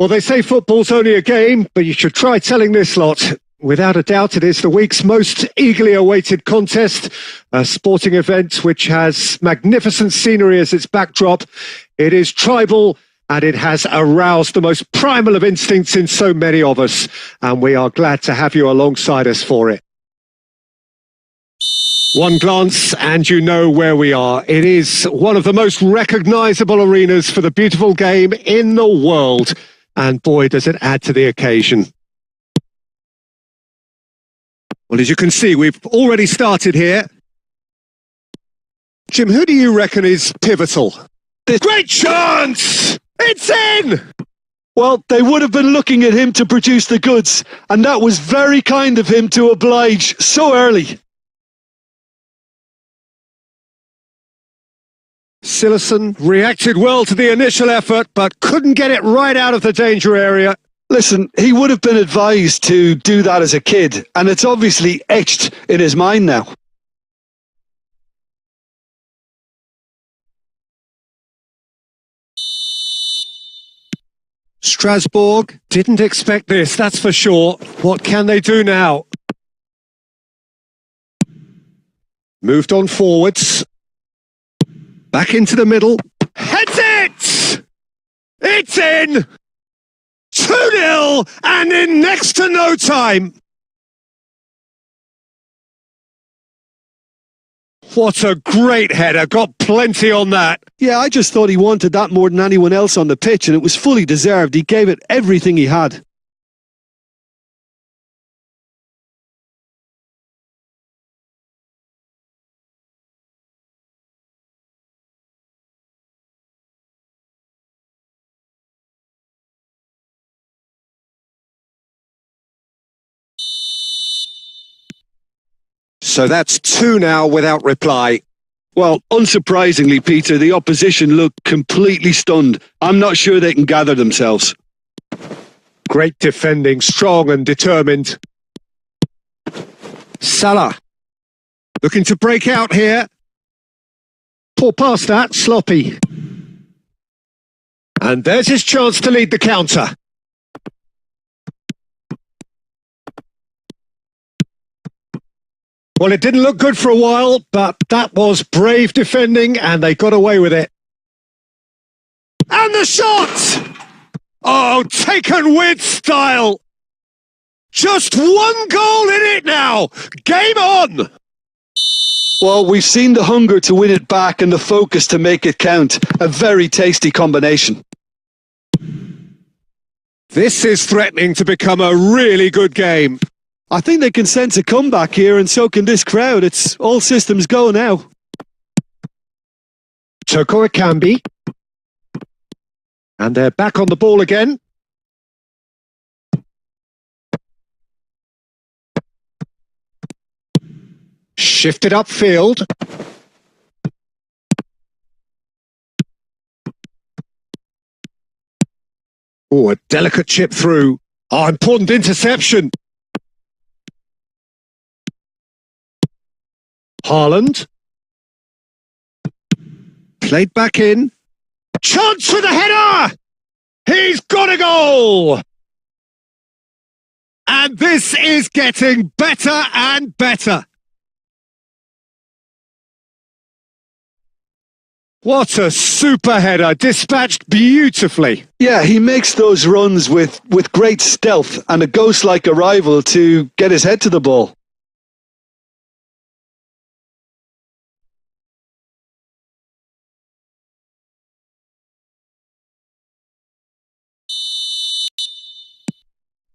Well, they say football's only a game, but you should try telling this lot. Without a doubt, it is the week's most eagerly awaited contest, a sporting event which has magnificent scenery as its backdrop. It is tribal, and it has aroused the most primal of instincts in so many of us, and we are glad to have you alongside us for it. One glance and you know where we are. It is one of the most recognisable arenas for the beautiful game in the world, and boy, does it add to the occasion. Well, as you can see, we've already started here. Jim, who do you reckon is pivotal? Great chance! It's in! Well, they would have been looking at him to produce the goods, and that was very kind of him to oblige so early. Sillison reacted well to the initial effort, but couldn't get it right out of the danger area. Listen, he would have been advised to do that as a kid, and it's obviously etched in his mind now. Strasbourg didn't expect this, that's for sure. What can they do now? Moved on forwards. Back into the middle. Heads it! It's in! 2-0 and in next to no time. What a great header, got plenty on that. Yeah, I just thought he wanted that more than anyone else on the pitch, and it was fully deserved. He gave it everything he had. So that's 2 now without reply. Well, unsurprisingly, Peter, the opposition looked completely stunned. I'm not sure they can gather themselves. Great defending, strong and determined. Salah. Looking to break out here. Poor pass that, sloppy. And there's his chance to lead the counter. Well, it didn't look good for a while, but that was brave defending, and they got away with it. And the shot! Oh, taken with style! Just 1 goal in it now! Game on! Well, we've seen the hunger to win it back and the focus to make it count. A very tasty combination. This is threatening to become a really good game. I think they can sense a comeback here, and so can this crowd. It's all systems go now. Toko Ekambi. And they're back on the ball again. Shifted upfield. Oh, a delicate chip through. Oh, important interception. Haaland. Played back in. Chance for the header! He's got a goal! And this is getting better and better. What a super header, dispatched beautifully. Yeah, he makes those runs with great stealth and a ghost-like arrival to get his head to the ball.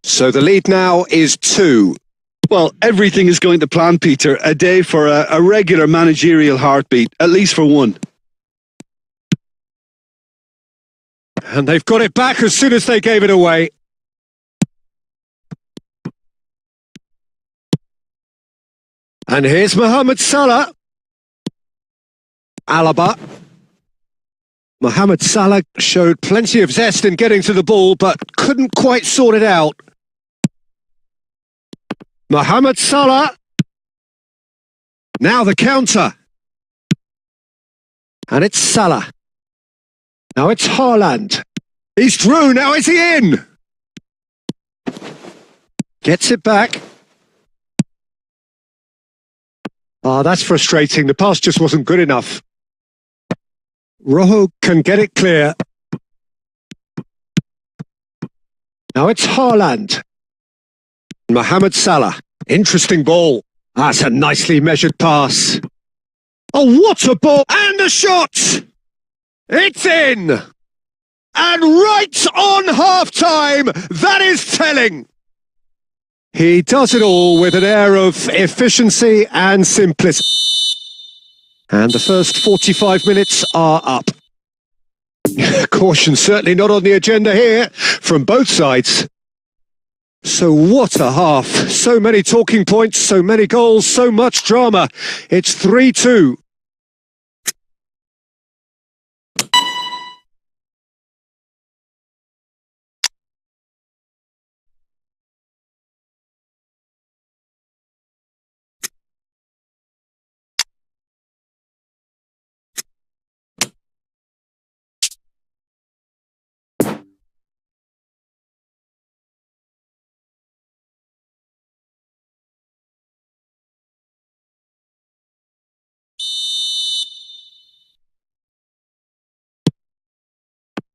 So the lead now is 2. Well, everything is going to plan, Peter. A day for a regular managerial heartbeat, at least for one. And they've got it back as soon as they gave it away. And here's Mohamed Salah. Alaba. Mohamed Salah showed plenty of zest in getting to the ball, but couldn't quite sort it out. Mohamed Salah. Now the counter. And it's Salah. Now it's Haaland. He's through, now is he in? Gets it back. Ah, that's frustrating. The pass just wasn't good enough. Rojo can get it clear. Now it's Haaland. Mohamed Salah. Interesting ball. That's a nicely measured pass. Oh, what a ball! And a shot! It's in! And right on half-time! That is telling! He does it all with an air of efficiency and simplicity. And the first 45 minutes are up. Caution certainly not on the agenda here from both sides. So what a half. So many talking points, so many goals, so much drama. It's 3-2.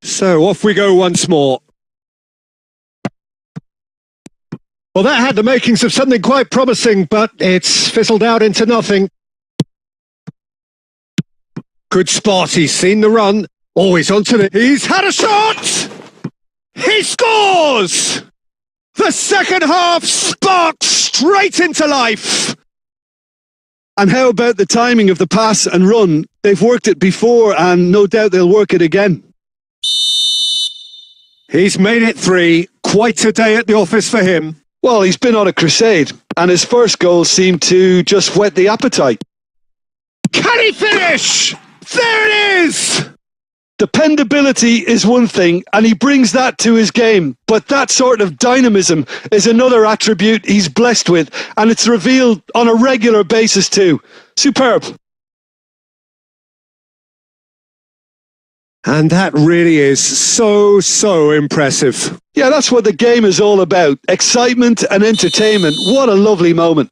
So off we go once more. Well, that had the makings of something quite promising, but it's fizzled out into nothing. Good spot, he's seen the run. Always onto the... He's had a shot! He scores! The second half sparks straight into life. And how about the timing of the pass and run? They've worked it before and no doubt they'll work it again. He's made it 3. Quite a day at the office for him. Well, he's been on a crusade, and his first goal seemed to just whet the appetite. Can he finish? There it is! Dependability is one thing, and he brings that to his game, but that sort of dynamism is another attribute he's blessed with, and it's revealed on a regular basis too. Superb. And that really is so impressive. Yeah, that's what the game is all about. Excitement and entertainment. What a lovely moment.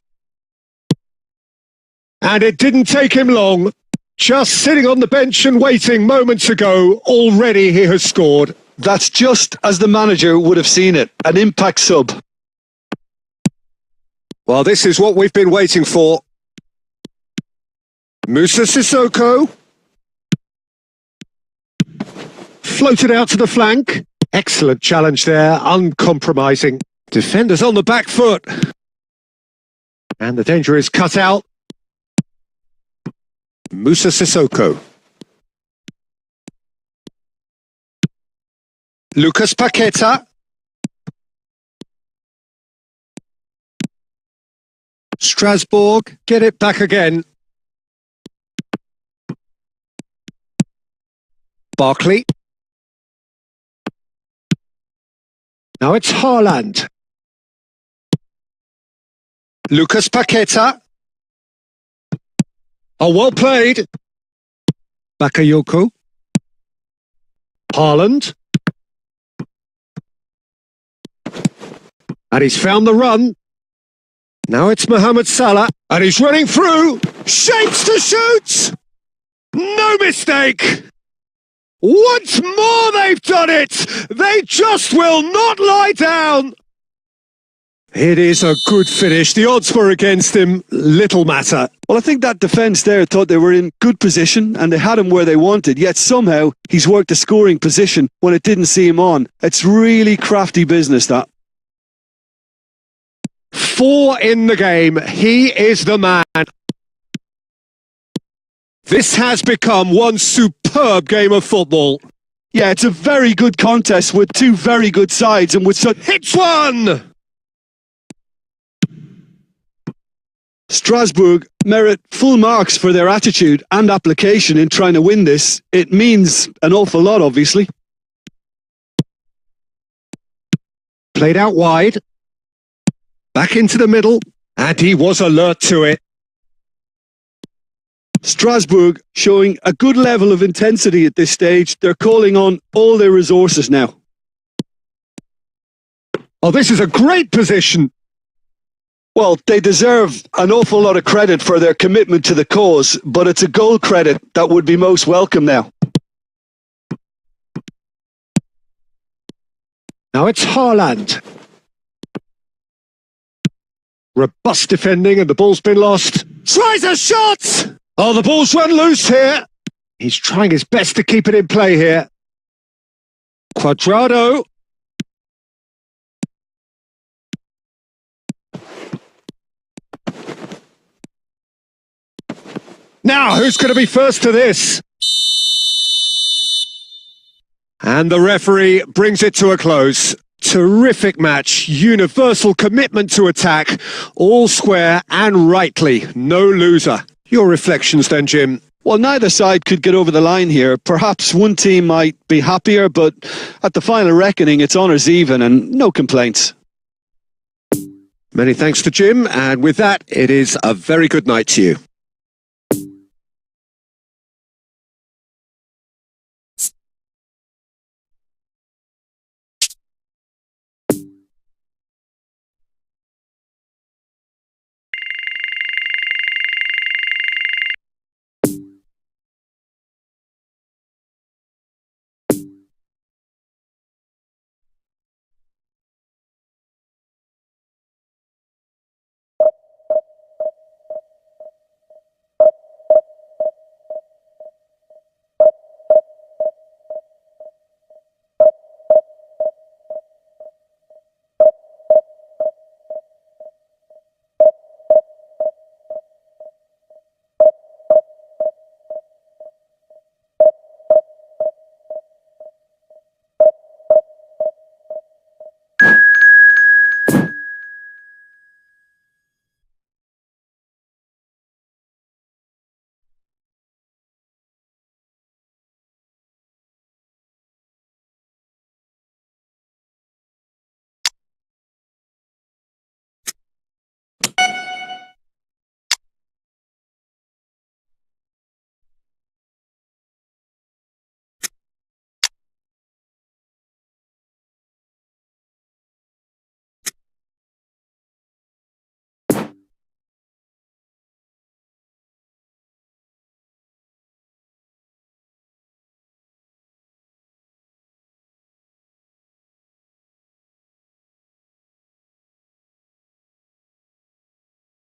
And it didn't take him long. Just sitting on the bench and waiting moments ago, already he has scored. That's just as the manager would have seen it. An impact sub. Well, this is what we've been waiting for. Moussa Sissoko. Floated out to the flank. Excellent challenge there, uncompromising. Defenders on the back foot. And the danger is cut out. Moussa Sissoko. Lucas Paqueta. Strasbourg get it back again. Barkley. Now it's Haaland. Lucas Paqueta. Oh, well played. Bakayoko. Haaland. And he's found the run. Now it's Mohamed Salah. And he's running through. Shapes to shoot. No mistake. Once more they've done it! They just will not lie down! It is a good finish. The odds were against him. Little matter. Well, I think that defence there thought they were in good position and they had him where they wanted, yet somehow he's worked a scoring position when it didn't see him on. It's really crafty business, that. 4 in the game. He is the man. This has become one superb game of football. Yeah, it's a very good contest with two very good sides and with such... Hits one! Strasbourg merit full marks for their attitude and application in trying to win this. It means an awful lot, obviously. Played out wide. Back into the middle. And he was alert to it. Strasbourg showing a good level of intensity at this stage. They're calling on all their resources now. Oh, this is a great position. Well, they deserve an awful lot of credit for their commitment to the cause, but it's a goal credit that would be most welcome now. Now it's Haaland. Robust defending and the ball's been lost. Tries a shot! Oh, the ball's run loose here. He's trying his best to keep it in play here. Cuadrado. Now, who's going to be first to this? And the referee brings it to a close. Terrific match, universal commitment to attack, all square and rightly, no loser. Your reflections then, Jim? Well, neither side could get over the line here. Perhaps one team might be happier, but at the final reckoning, it's honours even and no complaints. Many thanks to Jim, and with that, it is a very good night to you.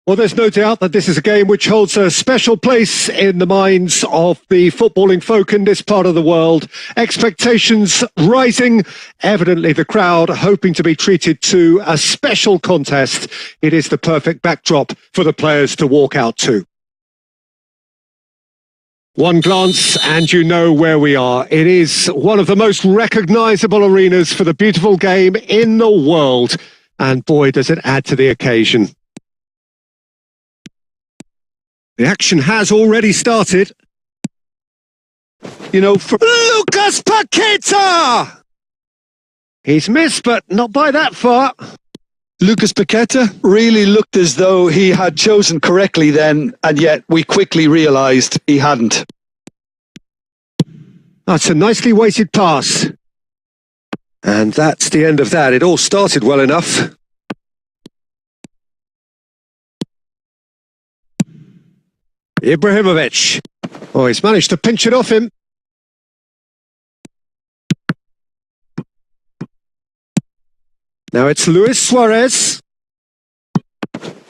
Well, there's no doubt that this is a game which holds a special place in the minds of the footballing folk in this part of the world. Expectations rising, evidently the crowd hoping to be treated to a special contest. It is the perfect backdrop for the players to walk out to. One glance and you know where we are. It is one of the most recognisable arenas for the beautiful game in the world. And boy, does it add to the occasion. The action has already started. You know, for Lucas Paqueta! He's missed, but not by that far. Lucas Paqueta really looked as though he had chosen correctly then, and yet we quickly realised he hadn't. That's a nicely weighted pass. And that's the end of that. It all started well enough. Ibrahimovic. Oh, he's managed to pinch it off him. Now it's Luis Suarez.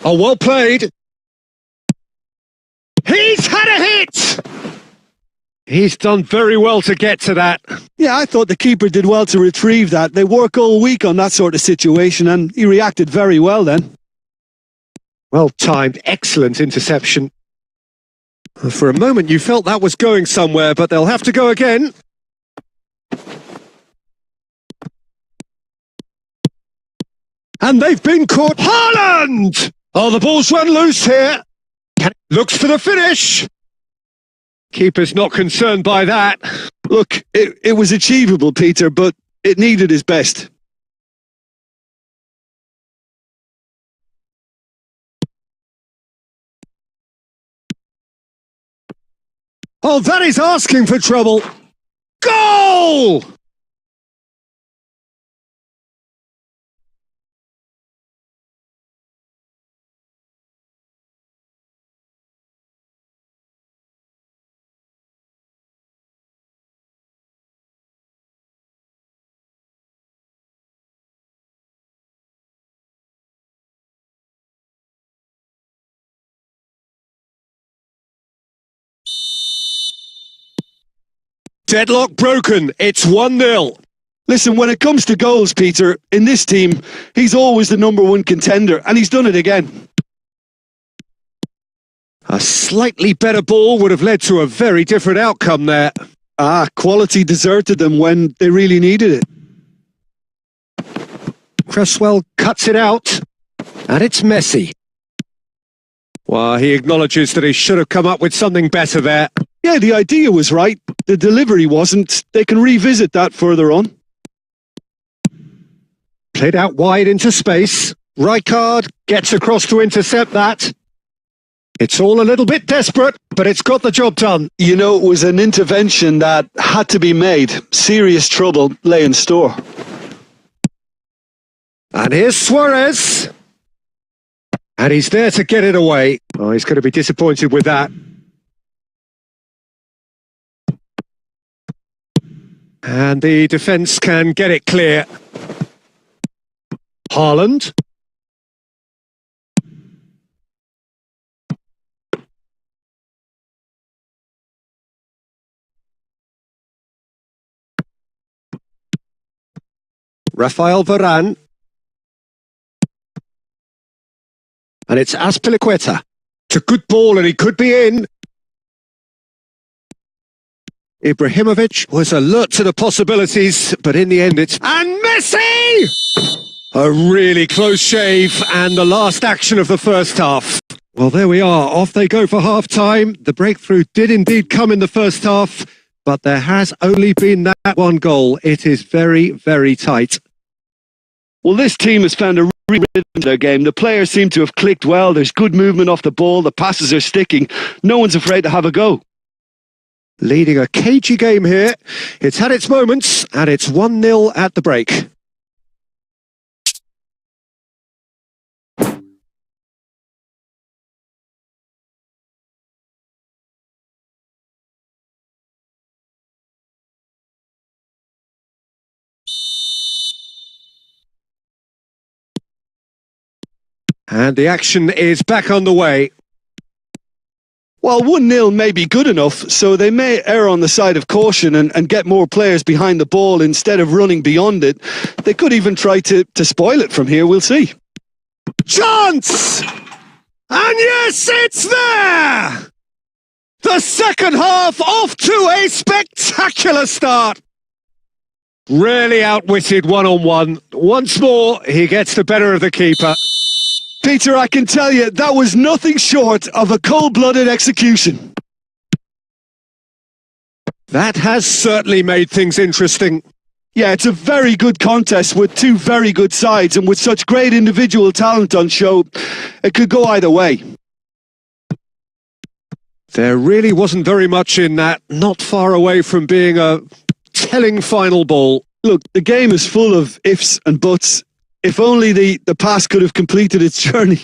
Oh, well played. He's had a hit! He's done very well to get to that. Yeah, I thought the keeper did well to retrieve that. They work all week on that sort of situation, and he reacted very well then. Well timed, excellent interception. For a moment you felt that was going somewhere, but they'll have to go again. And they've been caught. Haaland! Oh, the ball's run loose here. Looks for the finish. Keeper's not concerned by that. Look, it was achievable, Peter, but it needed his best. Oh, that is asking for trouble. Goal! Deadlock broken. It's 1-0. Listen, when it comes to goals, Peter, in this team, he's always the number one contender, and he's done it again. A slightly better ball would have led to a very different outcome there. Quality deserted them when they really needed it. Cresswell cuts it out, and it's Messi. Well, he acknowledges that he should have come up with something better there. Yeah, the idea was right. The delivery wasn't. They can revisit that further on. Played out wide into space. Rijkaard gets across to intercept that. It's all a little bit desperate, but it's got the job done. You know, it was an intervention that had to be made. Serious trouble lay in store. And here's Suarez. And he's there to get it away. Oh, he's going to be disappointed with that. And the defence can get it clear. Haaland. Rafael Varane. And it's Azpilicueta. It's a good ball and he could be in. Ibrahimovic was alert to the possibilities, but in the end it's... And Messi! A really close shave and the last action of the first half. Well, there we are. Off they go for half-time. The breakthrough did indeed come in the first half, but there has only been that one goal. It is very, very tight. Well, this team has found a rhythm to their game. The players seem to have clicked well. There's good movement off the ball. The passes are sticking. No one's afraid to have a go. Leading a cagey game here. It's had its moments, and it's 1-0 at the break. And the action is back on the way. Well, 1-0 may be good enough, so they may err on the side of caution and get more players behind the ball instead of running beyond it. They could even try to spoil it from here, we'll see. Chance! And yes, it's there! The second half off to a spectacular start. Really outwitted one-on-one. Once more, he gets the better of the keeper. Peter, I can tell you, that was nothing short of a cold-blooded execution. That has certainly made things interesting. Yeah, it's a very good contest with two very good sides, and with such great individual talent on show, it could go either way. There really wasn't very much in that, not far away from being a telling final ball. Look, the game is full of ifs and buts. If only the pass could have completed its journey.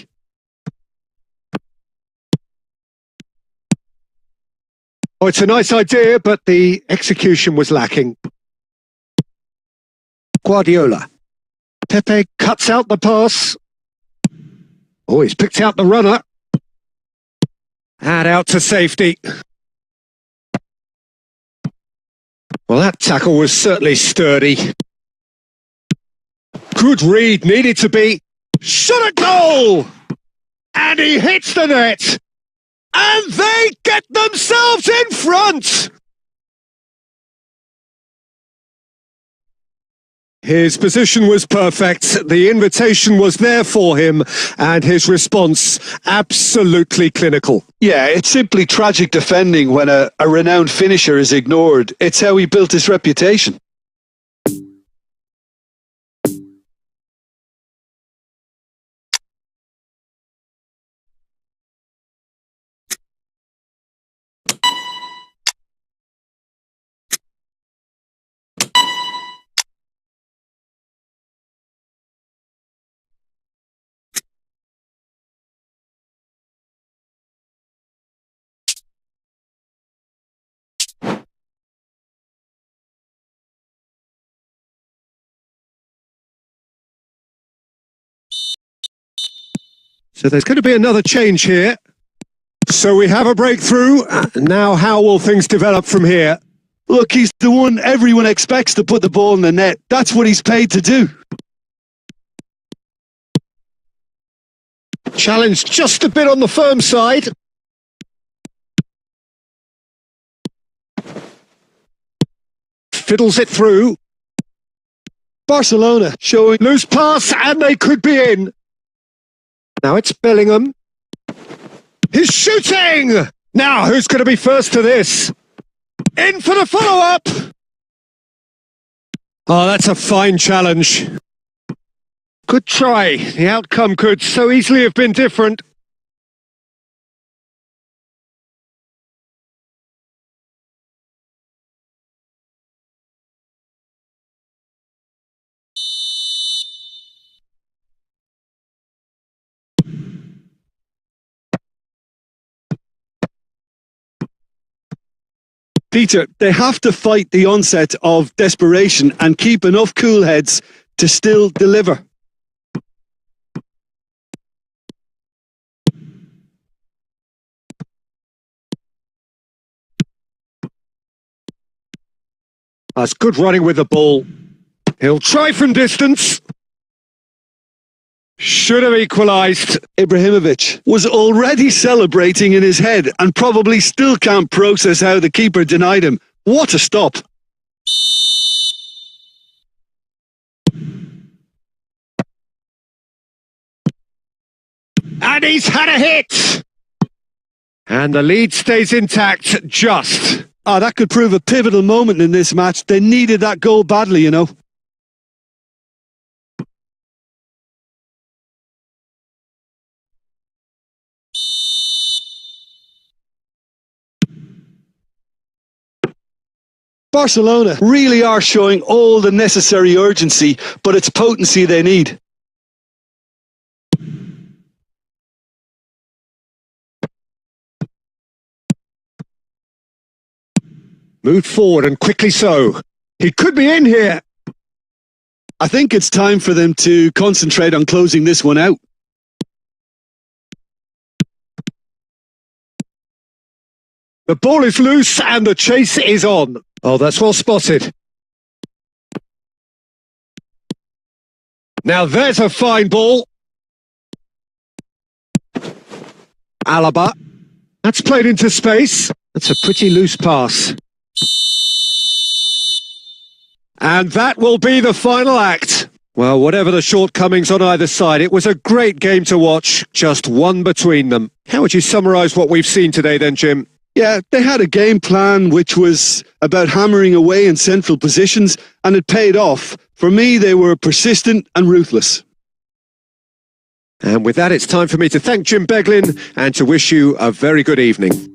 Oh, it's a nice idea, but the execution was lacking. Guardiola. Pepe cuts out the pass. Oh, he's picked out the runner. And out to safety. Well, that tackle was certainly sturdy. Good read, needed to be. Shot at goal! And he hits the net! And they get themselves in front! His position was perfect, the invitation was there for him, and his response absolutely clinical. Yeah, it's simply tragic defending when a renowned finisher is ignored. It's how he built his reputation. So there's going to be another change here. So we have a breakthrough. Now how will things develop from here? Look, he's the one everyone expects to put the ball in the net. That's what he's paid to do. Challenge just a bit on the firm side. Fiddles it through. Barcelona showing Loose pass, and they could be in. Now it's Bellingham. He's shooting! Now, who's going to be first to this? In for the follow-up! Oh, that's a fine challenge. Good try. The outcome could so easily have been different. Peter, they have to fight the onset of desperation and keep enough cool heads to still deliver. That's good running with the ball. He'll try from distance. Should have equalised. Ibrahimovic was already celebrating in his head and probably still can't process how the keeper denied him. What a stop. And he's had a hit! And the lead stays intact, just. Ah, that could prove a pivotal moment in this match. They needed that goal badly, you know. Barcelona really are showing all the necessary urgency, but it's potency they need. Moved forward and quickly so. He could be in here. I think it's time for them to concentrate on closing this one out. The ball is loose and the chase is on. Oh, that's well spotted. Now there's a fine ball. Alaba. That's played into space. That's a pretty loose pass. And that will be the final act. Well, whatever the shortcomings on either side, it was a great game to watch. Just one between them. How would you summarise what we've seen today then, Jim? Yeah, they had a game plan which was about hammering away in central positions, and it paid off. For me, they were persistent and ruthless. And with that, it's time for me to thank Jim Beglin and to wish you a very good evening.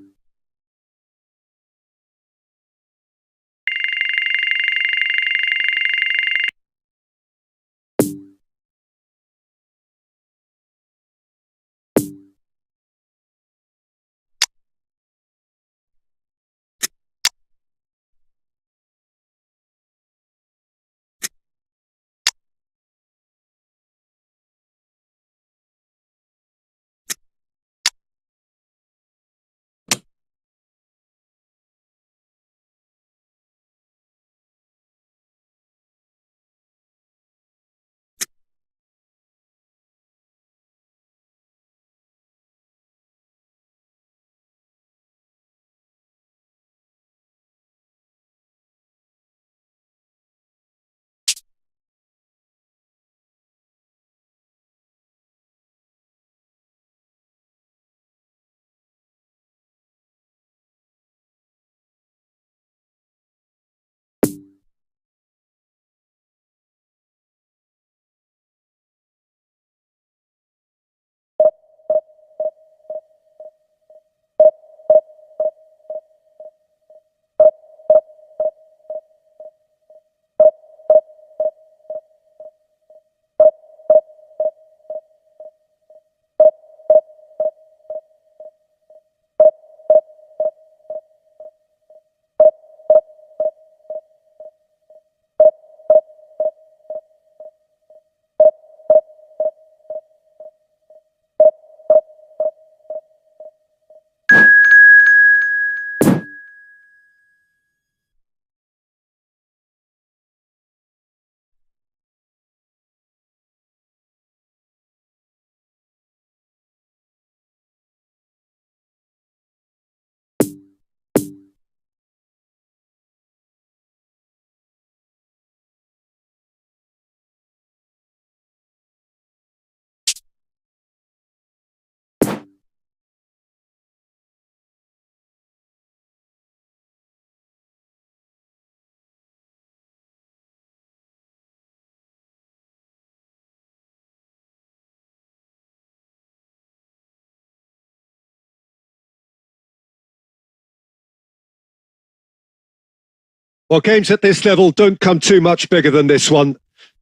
Well, games at this level don't come too much bigger than this one.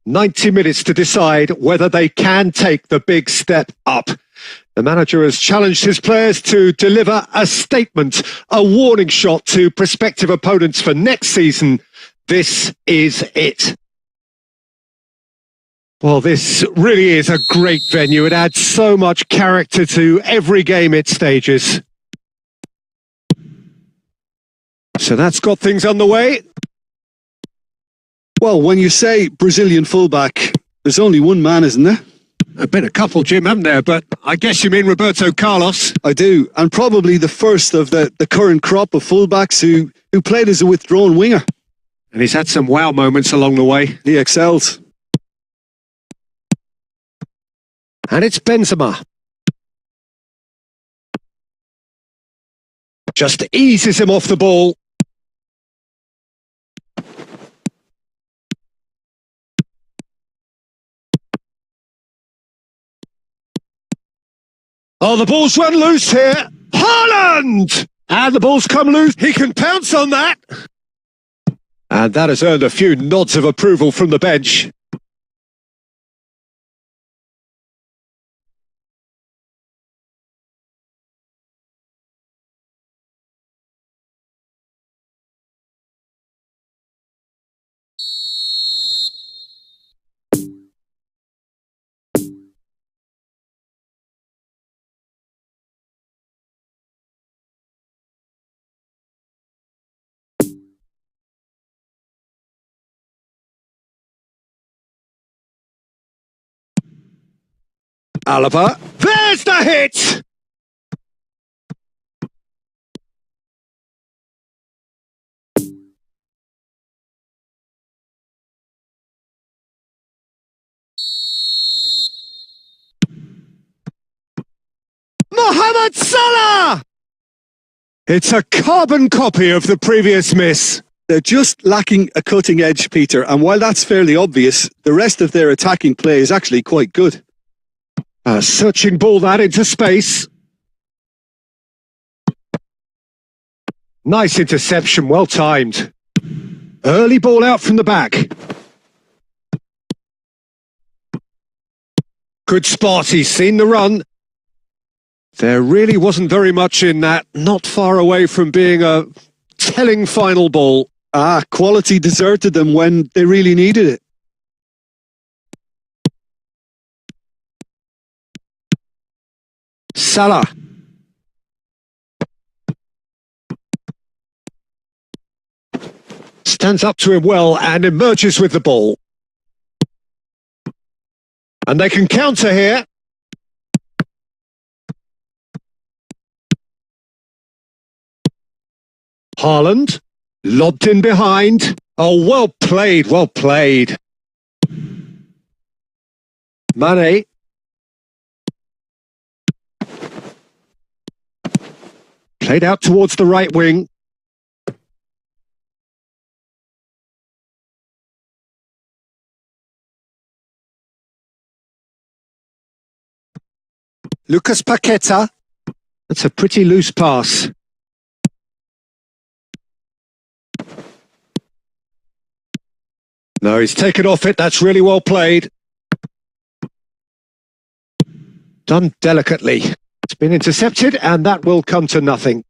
90 minutes to decide whether they can take the big step up. The manager has challenged his players to deliver a statement, a warning shot to prospective opponents for next season. This is it. Well, this really is a great venue. It adds so much character to every game it stages. So that's got things underway. Well, when you say Brazilian fullback, there's only one man, isn't there? I've been a couple, Jim, haven't there? But I guess you mean Roberto Carlos. I do, and probably the first of the current crop of fullbacks who played as a withdrawn winger. And he's had some wow moments along the way. He excels. And it's Benzema. Just eases him off the ball. Oh, the ball's run loose here. Haaland! And the ball's come loose. He can pounce on that. And that has earned a few nods of approval from the bench. Alaba, there's the hit! Mohamed Salah! It's a carbon copy of the previous miss. They're just lacking a cutting edge, Peter, and while that's fairly obvious, the rest of their attacking play is actually quite good. A searching ball that into space. Nice interception, well timed. Early ball out from the back. Good spot, he's seen the run. There really wasn't very much in that, not far away from being a telling final ball. Quality deserted them when they really needed it. Salah. Stands up to him well and emerges with the ball. And they can counter here. Haaland. Lobbed in behind. Oh, well played, well played. Mane. Played out towards the right wing. Lucas Paqueta. That's a pretty loose pass. No, he's taken off it. That's really well played. Done delicately. It's been intercepted, and that will come to nothing.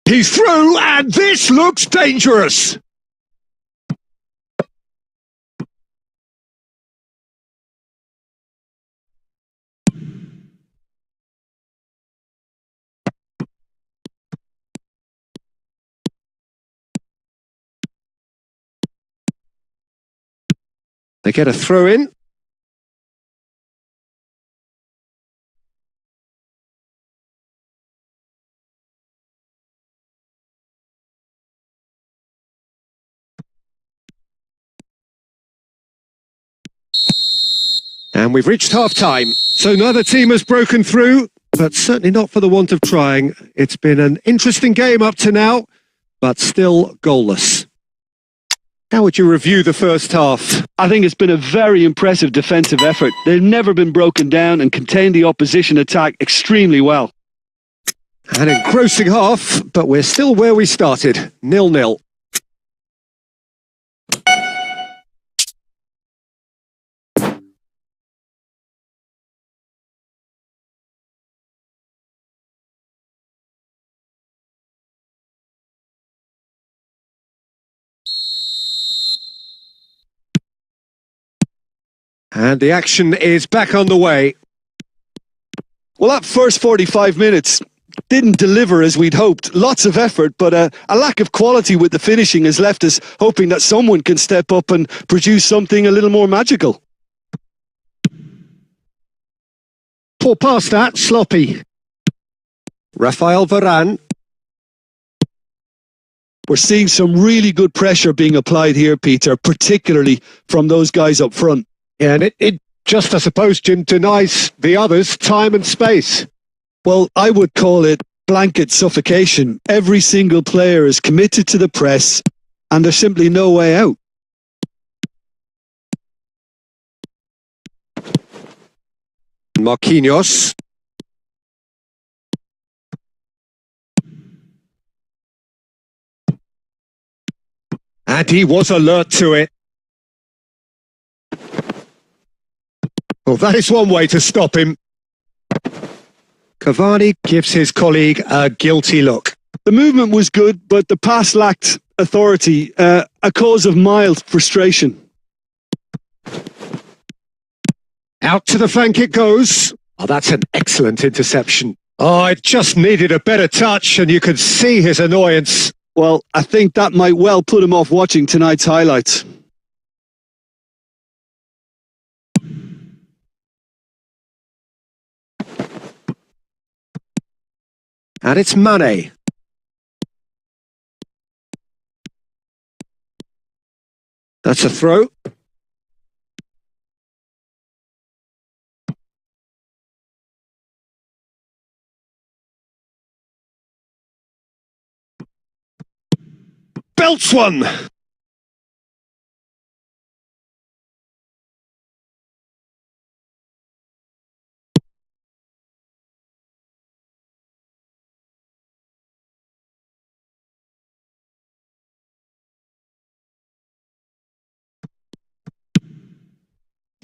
He's through, and this looks dangerous. They get a throw in. And we've reached half-time. So neither team has broken through, but certainly not for the want of trying. It's been an interesting game up to now, but still goalless. How would you review the first half? I think it's been a very impressive defensive effort. They've never been broken down and contained the opposition attack extremely well. An engrossing half, but we're still where we started, 0-0. And the action is back on the way. Well, that first 45 minutes didn't deliver as we'd hoped. Lots of effort, but a lack of quality with the finishing has left us hoping that someone can step up and produce something a little more magical. Poor pass that, sloppy. Rafael Varane. We're seeing some really good pressure being applied here, Peter, particularly from those guys up front. Yeah, and it just, I suppose, Jim, denies the others time and space. Well, I would call it blanket suffocation. Every single player is committed to the press, and there's simply no way out. Marquinhos. And he was alert to it. Well, that is one way to stop him. Cavani gives his colleague a guilty look. The movement was good, but the pass lacked authority, a cause of mild frustration. Out to the flank it goes. Oh, that's an excellent interception. Oh, it just needed a better touch, and you could see his annoyance. Well, I think that might well put him off watching tonight's highlights. And it's Mane. That's a throw. Belts one.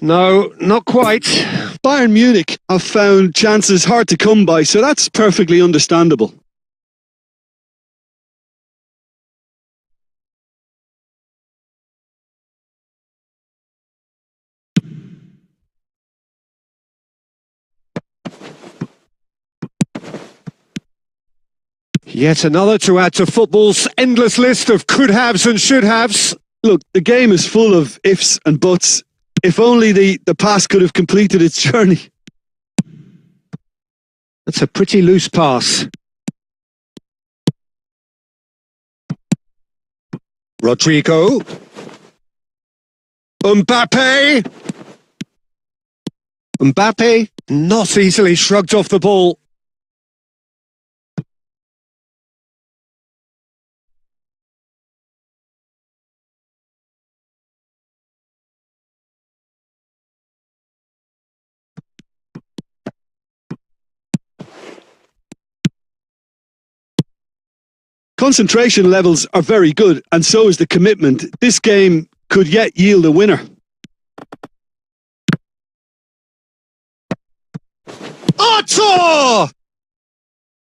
No, not quite. Bayern Munich have found chances hard to come by, so that's perfectly understandable. Yet another to add to football's endless list of could-haves and should-haves. Look, the game is full of ifs and buts. If only the pass could have completed its journey. That's a pretty loose pass. Rodrigo. Mbappe. Mbappe not easily shrugged off the ball. Concentration levels are very good, and so is the commitment. This game could yet yield a winner. Otto!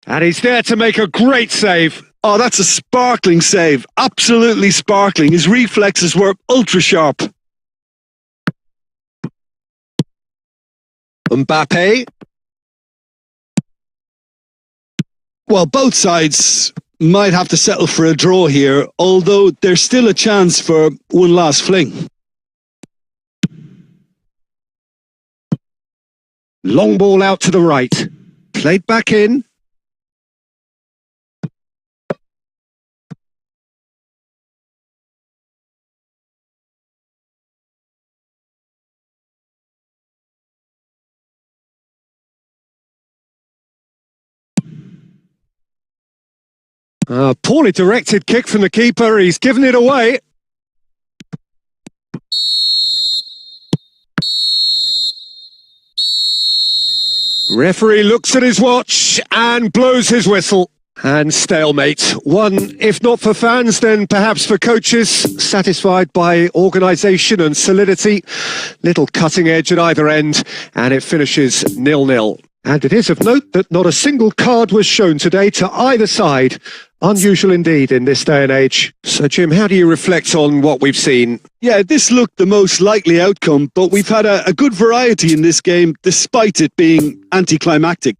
And he's there to make a great save. Oh, that's a sparkling save. Absolutely sparkling. His reflexes were ultra sharp. Mbappe. Well, both sides might have to settle for a draw here, although there's still a chance for one last fling. Long ball out to the right. Played back in. Poorly directed kick from the keeper. He's given it away. Referee looks at his watch and blows his whistle. And stalemate. One, if not for fans, then perhaps for coaches, satisfied by organisation and solidity. Little cutting edge at either end, and it finishes 0-0. And it is of note that not a single card was shown today to either side. Unusual indeed in this day and age. So, Jim, how do you reflect on what we've seen? Yeah, this looked the most likely outcome, but we've had a good variety in this game, despite it being anticlimactic.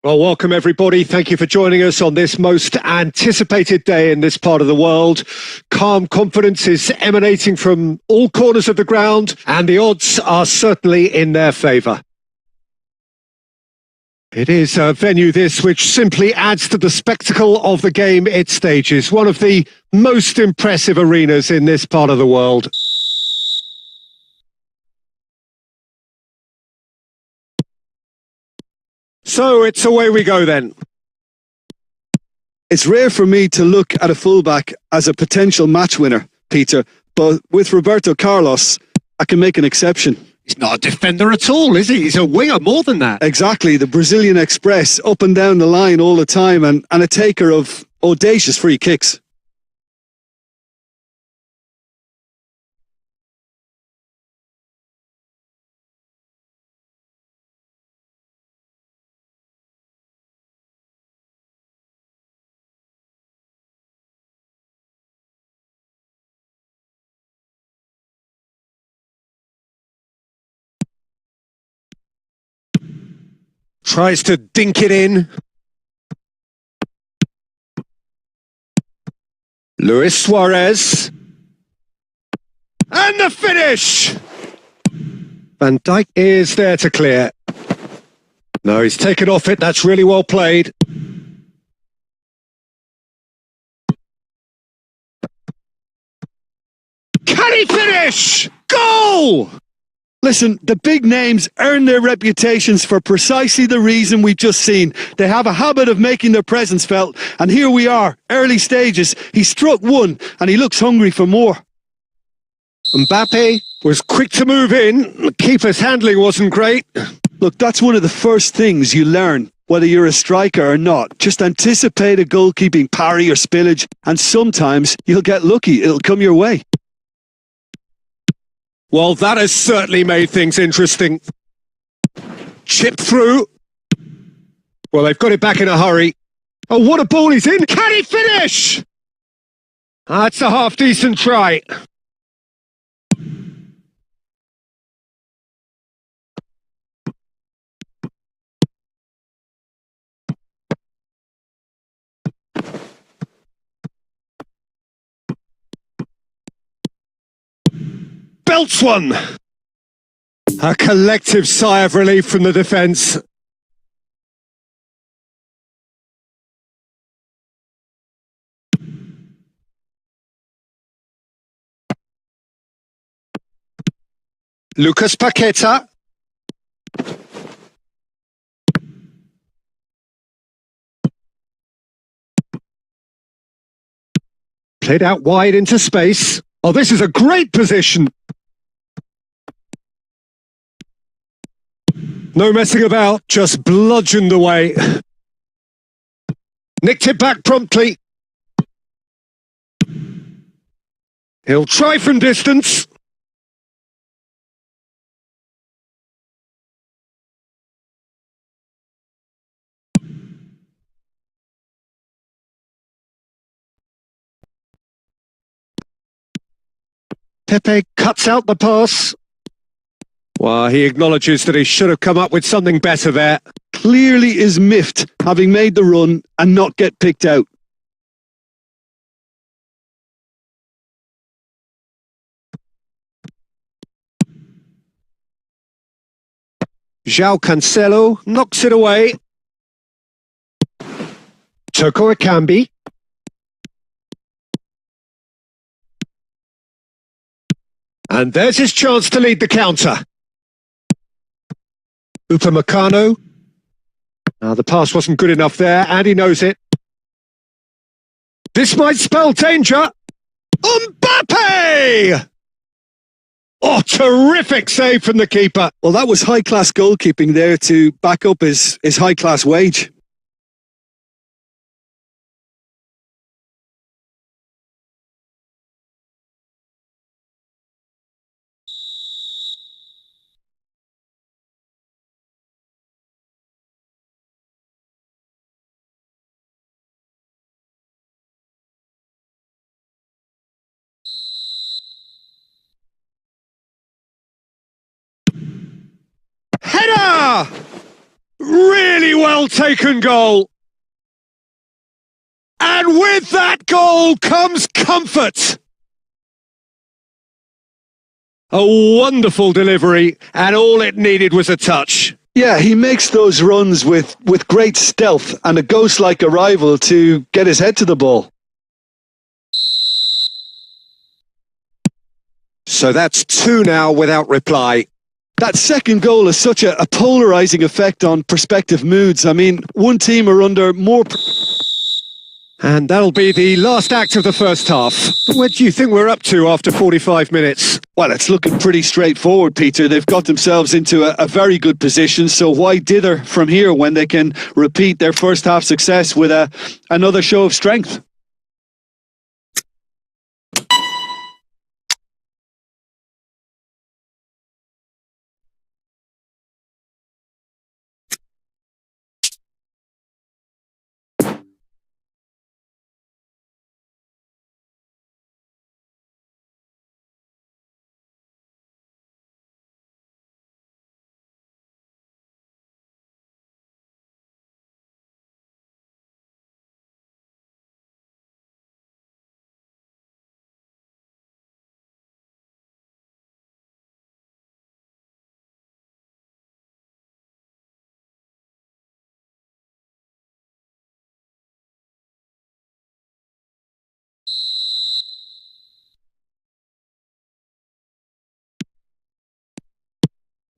Well, welcome everybody. Thank you for joining us on this most anticipated day in this part of the world. Calm confidence is emanating from all corners of the ground, and the odds are certainly in their favour. It is a venue this which simply adds to the spectacle of the game it stages. One of the most impressive arenas in this part of the world. So it's away we go then. It's rare for me to look at a fullback as a potential match winner, Peter, but with Roberto Carlos, I can make an exception. He's not a defender at all, is he? He's a winger, more than that. Exactly, the Brazilian Express, up and down the line all the time, and a taker of audacious free kicks. Tries to dink it in. Luis Suarez. And the finish! Van Dijk is there to clear. No, he's taken off it. That's really well played. Can he finish? Goal! Listen, the big names earn their reputations for precisely the reason we've just seen. They have a habit of making their presence felt, and here we are, early stages. He struck one, and he looks hungry for more. Mbappe was quick to move in. The keeper's handling wasn't great. Look, that's one of the first things you learn, whether you're a striker or not. Just anticipate a goalkeeping parry or spillage, and sometimes you'll get lucky. It'll come your way. Well, that has certainly made things interesting. Chipped through. Well, they've got it back in a hurry. Oh, what a ball he's in. Can he finish? That's a half-decent try. belts one. A collective sigh of relief from the defence. Lucas Paqueta. Played out wide into space. Oh, this is a great position. No messing about, just bludgeoned away. Nicked it back promptly. He'll try from distance. Pepe cuts out the pass. Well, he acknowledges that he should have come up with something better there. Clearly is miffed, having made the run and not get picked out. João Cancelo knocks it away. Toko Ekambi. And there's his chance to lead the counter. Upamecano. Now the pass wasn't good enough there, and he knows it. This might spell danger. Mbappe! Oh, terrific save from the keeper. Well, that was high-class goalkeeping there to back up his high-class wage. Header! Really well taken goal. And with that goal comes comfort. A wonderful delivery, and all it needed was a touch. Yeah, he makes those runs with great stealth and a ghost-like arrival to get his head to the ball. So that's 2 now without reply. That second goal has such a polarising effect on prospective moods. I mean, one team are under more... And that'll be the last act of the first half. Where do you think we're up to after 45 minutes? Well, it's looking pretty straightforward, Peter. They've got themselves into a very good position, so why dither from here when they can repeat their first half success with another show of strength?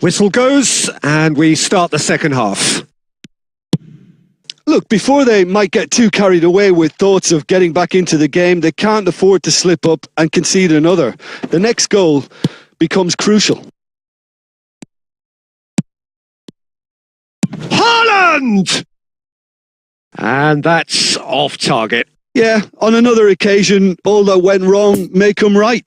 Whistle goes, and we start the second half. Look, before they might get too carried away with thoughts of getting back into the game, they can't afford to slip up and concede another. The next goal becomes crucial. Haaland! And that's off target. Yeah, on another occasion, all that went wrong may come right.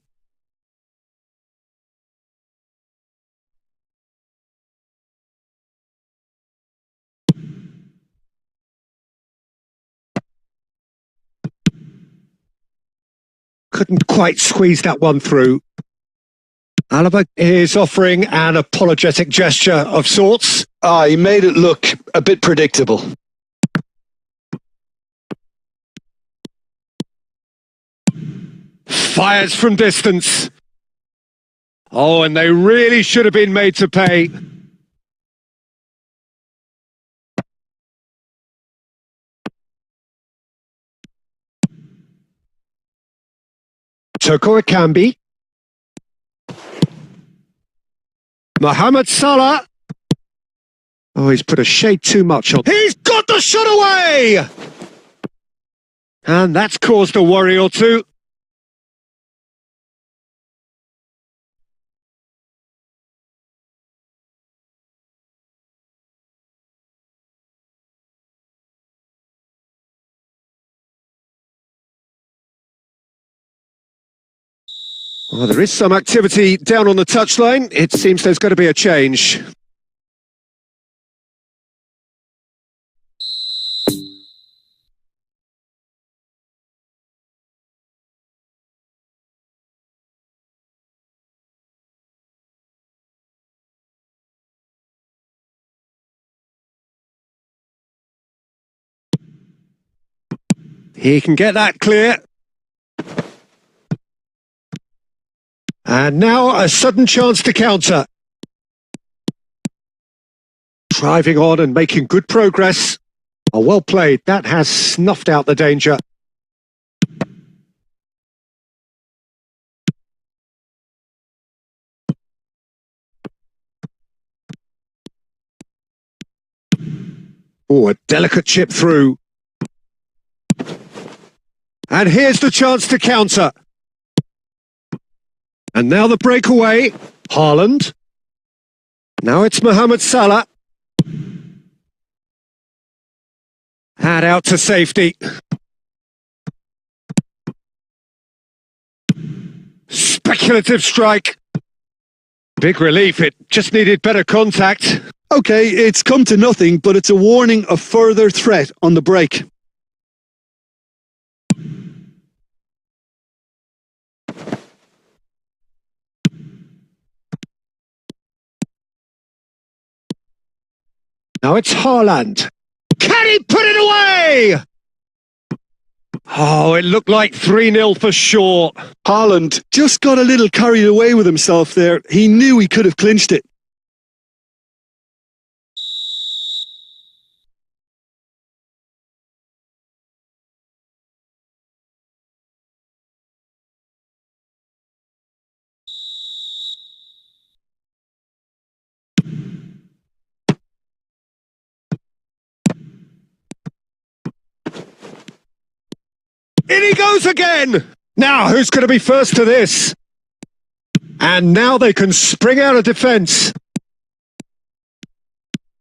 Couldn't quite squeeze that one through. Alaba is offering an apologetic gesture of sorts. He made it look a bit predictable. Fires from distance. Oh, and they really should have been made to pay. Toko Ekambi. Mohamed Salah. Oh, he's put a shade too much on. He's got the shot away! And that's caused a worry or two. Well, there is some activity down on the touchline. It seems there's going to be a change. He can get that clear. And now a sudden chance to counter. Driving on and making good progress. Oh, well played. That has snuffed out the danger. Oh, a delicate chip through. And here's the chance to counter. And now the breakaway. Haaland. Now it's Mohamed Salah. Had out to safety. Speculative strike. Big relief, it just needed better contact. Okay, it's come to nothing, but it's a warning of further threat on the break. Now it's Haaland. Can he put it away? Oh, it looked like 3-0 for sure. Haaland just got a little carried away with himself there. He knew he could have clinched it. In he goes again! Now, who's going to be first to this? And now they can spring out of defence.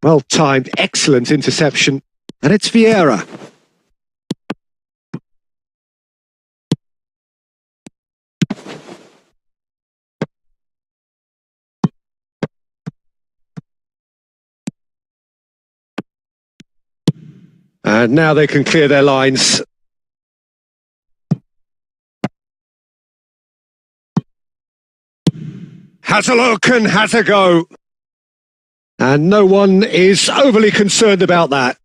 Well timed, excellent interception. And it's Vieira. And now they can clear their lines. Has a look and has a go. And no one is overly concerned about that.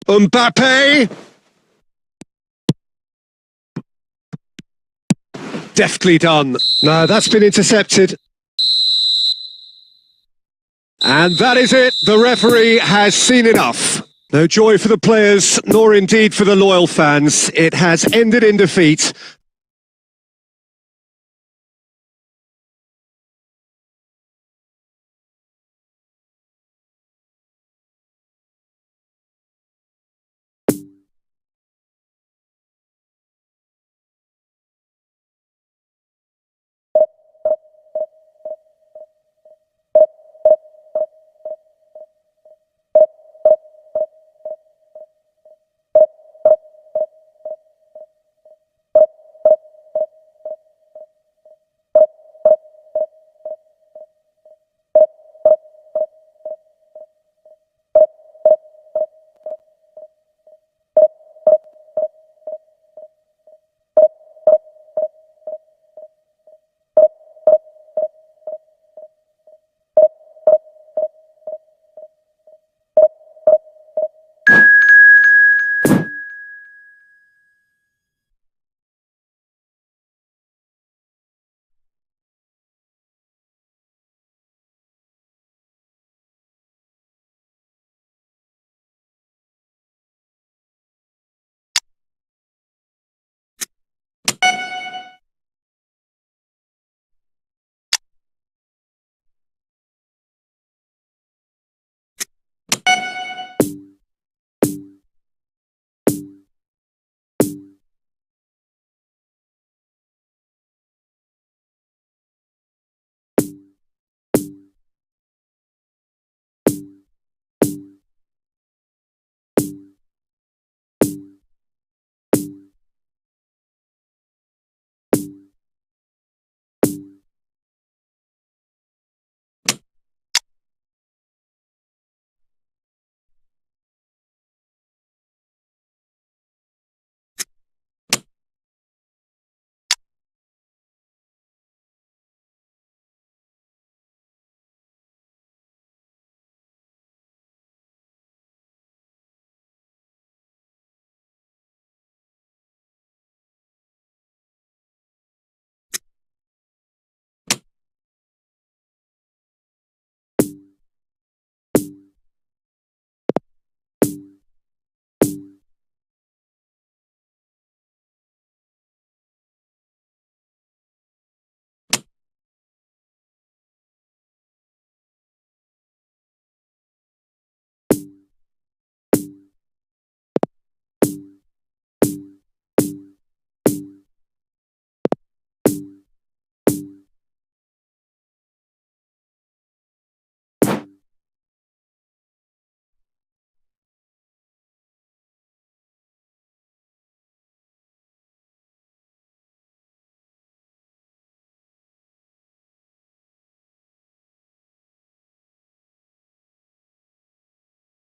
Mbappe. Deftly done. No, that's been intercepted. And that is it. The referee has seen enough. No joy for the players, nor indeed for the loyal fans. It has ended in defeat.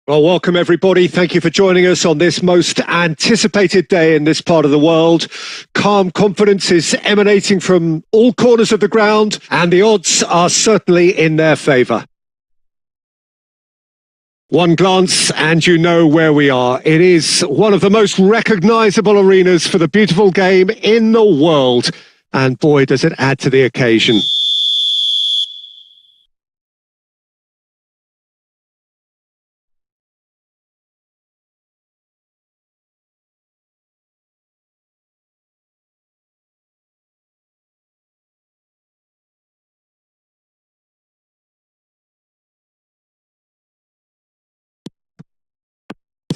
Well, welcome everybody. Thank you for joining us on this most anticipated day in this part of the world. Calm confidence is emanating from all corners of the ground, and the odds are certainly in their favour. One glance and you know where we are. It is one of the most recognisable arenas for the beautiful game in the world. And boy, does it add to the occasion.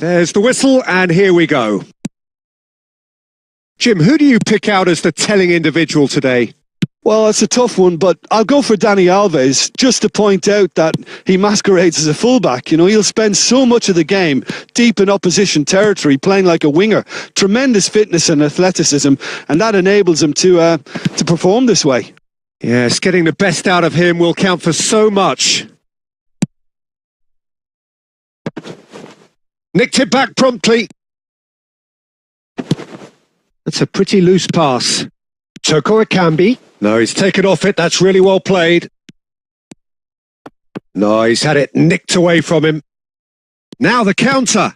There's the whistle, and here we go. Jim, who do you pick out as the telling individual today? Well, it's a tough one, but I'll go for Dani Alves, just to point out that he masquerades as a fullback. You know, he'll spend so much of the game deep in opposition territory, playing like a winger. Tremendous fitness and athleticism, and that enables him to perform this way. Yes, getting the best out of him will count for so much. Nicked it back promptly. That's a pretty loose pass. Toko Ekambi. No, he's taken off it. That's really well played. No, he's had it nicked away from him. Now the counter.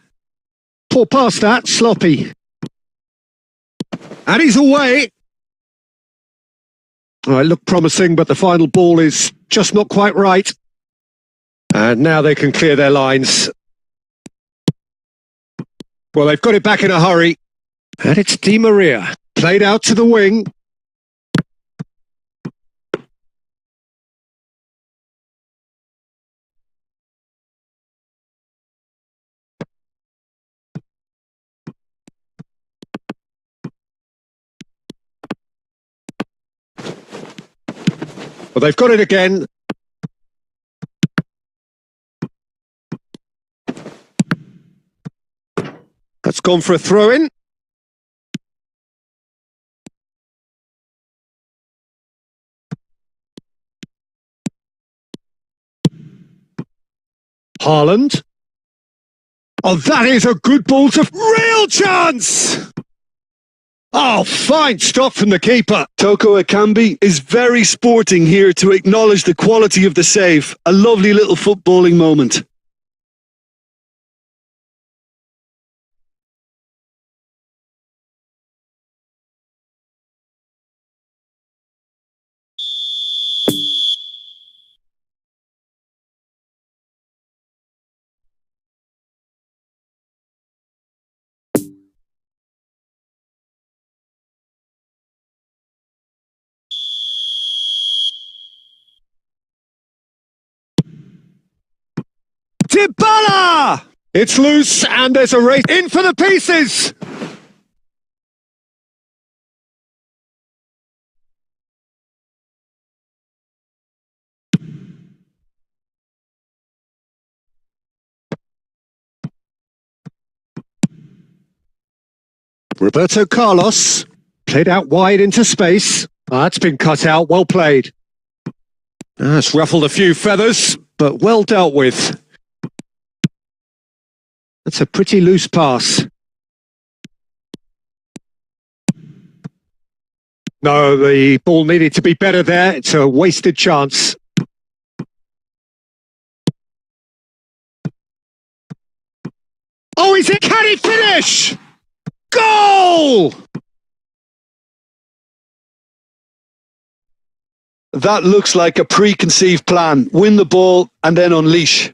Poor pass that, sloppy. And he's away. Oh, it looked promising, but the final ball is just not quite right. And now they can clear their lines. Well, they've got it back in a hurry. And it's Di Maria. Played out to the wing. Well, they've got it again. That's gone for a throw-in. Haaland. Oh, that is a good ball to... Real chance! Oh, fine stop from the keeper. Toko Ekambi is very sporting here to acknowledge the quality of the save. A lovely little footballing moment. Dybala! It's loose and there's a race in for the pieces. Roberto Carlos played out wide into space. Oh, that's been cut out. Well played. That's ruffled a few feathers, but well dealt with. That's a pretty loose pass. No, the ball needed to be better there. It's a wasted chance. Oh, is it? Can he finish? Goal! That looks like a preconceived plan. Win the ball and then unleash.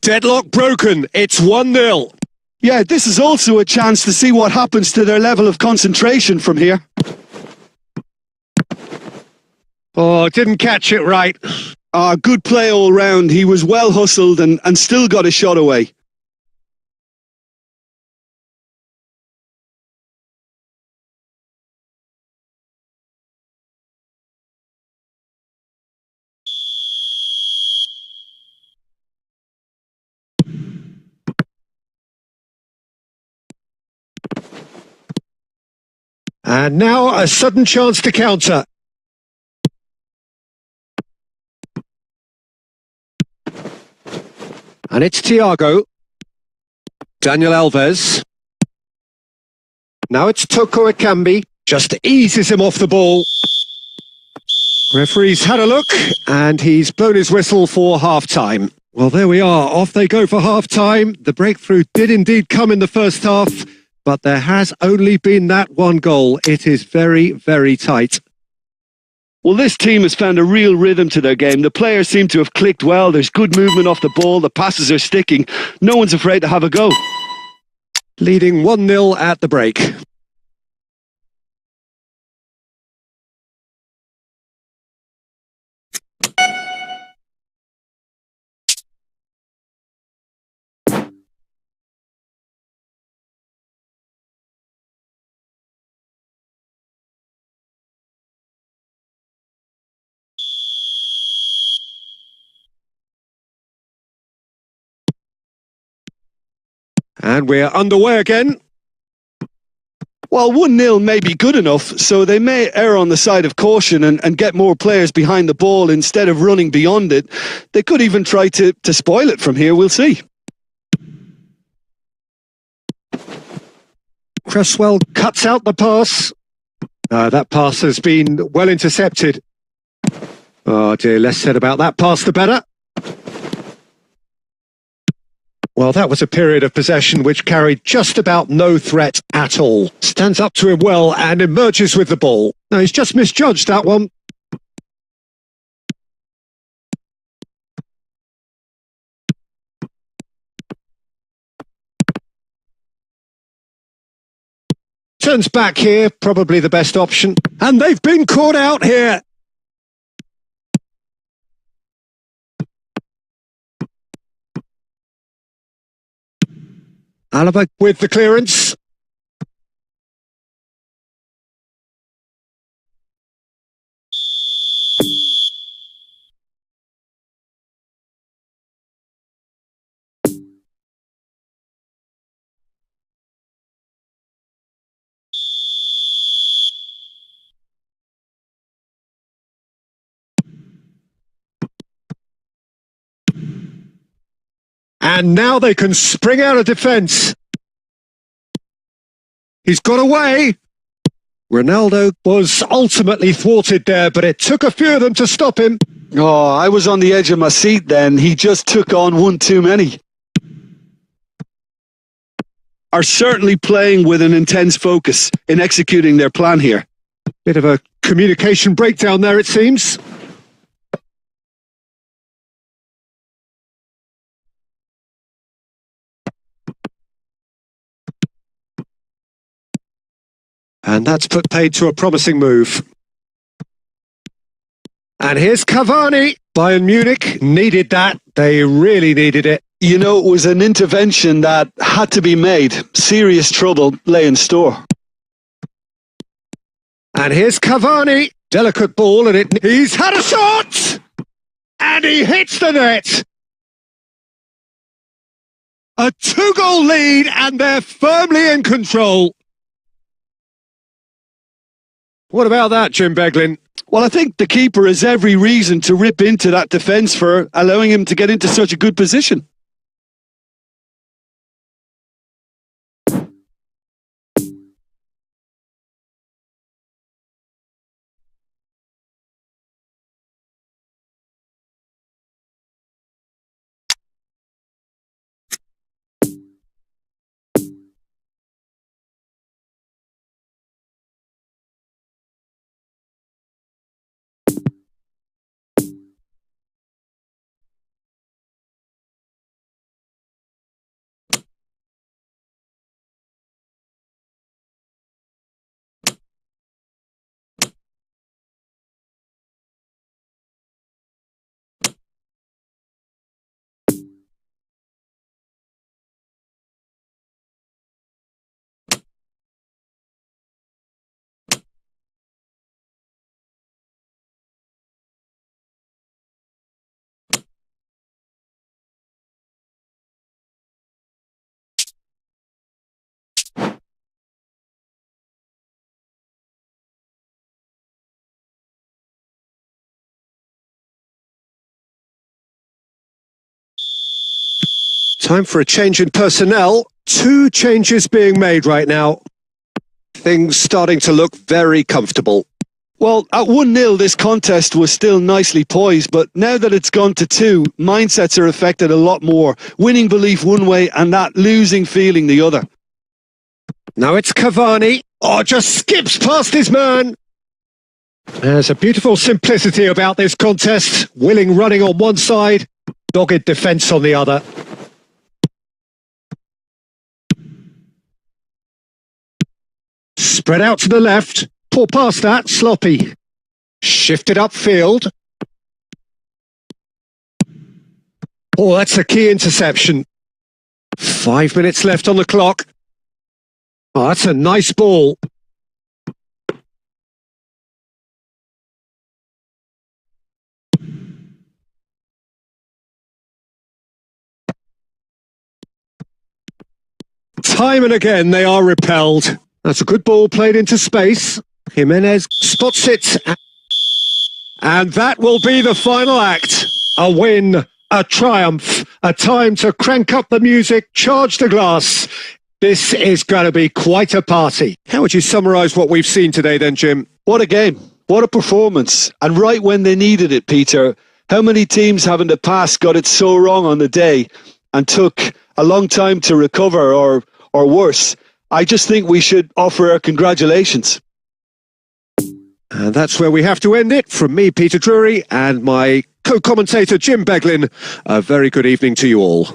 Deadlock broken. It's 1-0. Yeah, this is also a chance to see what happens to their level of concentration from here. Oh, didn't catch it right. Good play all round. He was well hustled and still got a shot away. And now a sudden chance to counter. And it's Thiago. Daniel Alves. Now it's Toko Ekambi. Just eases him off the ball. Referee's had a look and he's blown his whistle for half-time. Well, there we are. Off they go for half-time. The breakthrough did indeed come in the first half, but there has only been that one goal. It is very, very tight. Well, this team has found a real rhythm to their game. The players seem to have clicked well. There's good movement off the ball. The passes are sticking. No one's afraid to have a go. Leading 1-0 at the break. And we're underway again. Well, 1-0 may be good enough, so they may err on the side of caution and get more players behind the ball instead of running beyond it. They could even try to spoil it from here, we'll see. Cresswell cuts out the pass. That pass has been well intercepted. Oh dear, less said about that pass the better. Well, that was a period of possession which carried just about no threat at all. Stands up to him well and emerges with the ball. No, he's just misjudged that one. Turns back here, probably the best option. And they've been caught out here. Alaba with the clearance. And now they can spring out of defence. He's got away. Ronaldo was ultimately thwarted there, but it took a few of them to stop him. Oh, I was on the edge of my seat then. He just took on one too many. Are certainly playing with an intense focus in executing their plan here. Bit of a communication breakdown there, it seems. And that's put paid to a promising move. And here's Cavani. Bayern Munich needed that. They really needed it. You know, it was an intervention that had to be made. Serious trouble lay in store. And here's Cavani. Delicate ball, and he's had a shot! And he hits the net. A 2-goal lead, and they're firmly in control. What about that, Jim Beglin? Well, I think the keeper has every reason to rip into that defence for allowing him to get into such a good position. Time for a change in personnel. 2 changes being made right now. Things starting to look very comfortable. Well, at 1-0, this contest was still nicely poised, but now that it's gone to 2, mindsets are affected a lot more. Winning belief one way and that losing feeling the other. Now it's Cavani. Oh, just skips past his man. There's a beautiful simplicity about this contest. Willing running on one side, dogged defence on the other. Spread out to the left. Poor past that, sloppy. Shifted upfield. Oh, that's a key interception. 5 minutes left on the clock. Oh, that's a nice ball. Time and again they are repelled. That's a good ball played into space. Jimenez spots it. And that will be the final act. A win, a triumph, a time to crank up the music, charge the glass. This is going to be quite a party. How would you summarise what we've seen today then, Jim? What a game. What a performance. And right when they needed it, Peter. How many teams have in the past got it so wrong on the day and took a long time to recover or worse? I just think we should offer our congratulations. And that's where we have to end it. From me, Peter Drury, and my co-commentator, Jim Beglin. A very good evening to you all.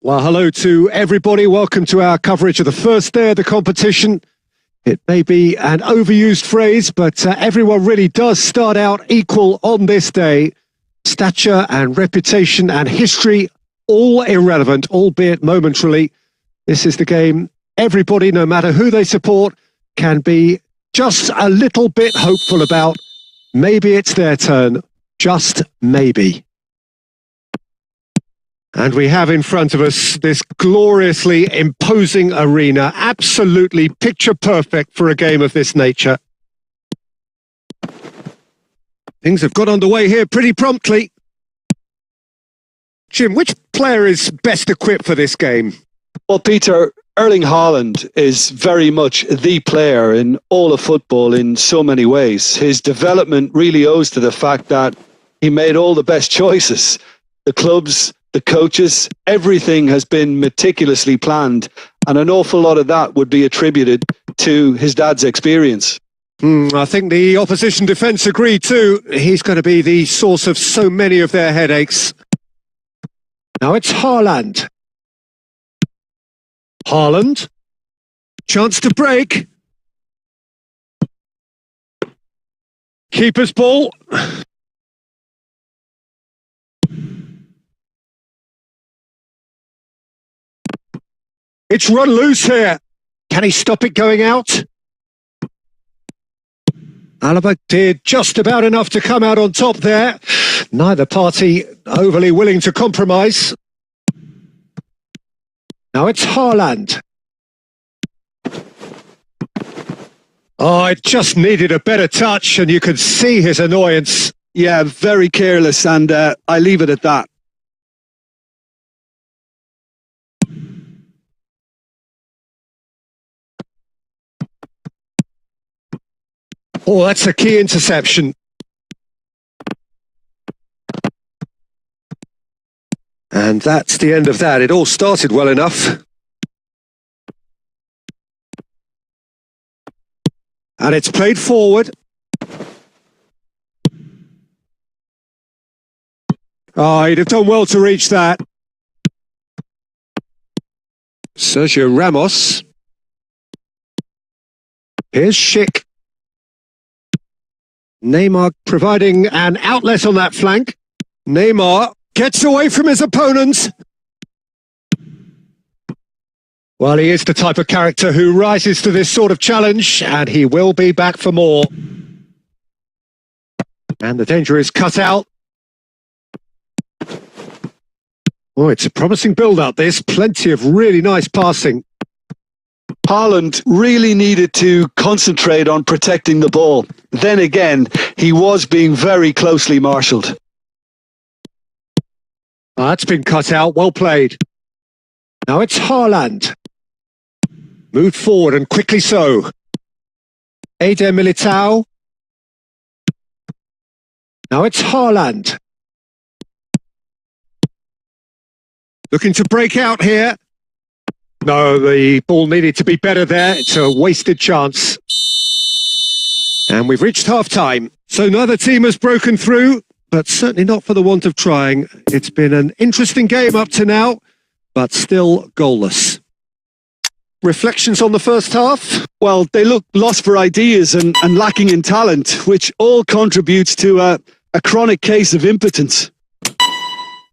Well, hello to everybody. Welcome to our coverage of the first day of the competition. It may be an overused phrase, but everyone really does start out equal on this day. Stature and reputation and history, all irrelevant, albeit momentarily. This is the game everybody, no matter who they support, can be just a little bit hopeful about. Maybe it's their turn. Just maybe. And we have in front of us this gloriously imposing arena, absolutely picture perfect for a game of this nature. Things have got underway here pretty promptly. Jim, which player is best equipped for this game? Well, Peter, Erling Haaland is very much the player in all of football in so many ways. His development really owes to the fact that he made all the best choices. The clubs, the coaches, everything has been meticulously planned, and an awful lot of that would be attributed to his dad's experience. I think the opposition defence agree too. He's going to be the source of so many of their headaches. Now it's Haaland. Haaland. Chance to break. Keeper's ball. It's run loose here. Can he stop it going out? Alaba did just about enough to come out on top there. Neither party overly willing to compromise. Now it's Haaland. Oh, it just needed a better touch, and you could see his annoyance. Yeah, very careless, and I leave it at that. Oh, that's a key interception. And that's the end of that. It all started well enough. And it's played forward. Oh, he'd have done well to reach that. Sergio Ramos. Here's Schick. Neymar providing an outlet on that flank. Neymar gets away from his opponent. Well, he is the type of character who rises to this sort of challenge, and he will be back for more. And the danger is cut out. Oh, it's a promising build-up, this. Plenty of really nice passing. Haaland really needed to concentrate on protecting the ball. Then again, he was being very closely marshalled. That's been cut out. Well played. Now it's Haaland. Moved forward and quickly so. Eder Militao. Now it's Haaland. Looking to break out here. No, the ball needed to be better there. It's a wasted chance. And we've reached half-time. So neither team has broken through, but certainly not for the want of trying. It's been an interesting game up to now, but still goalless. Reflections on the first half? Well, they look lost for ideas and lacking in talent, which all contributes to a chronic case of impotence.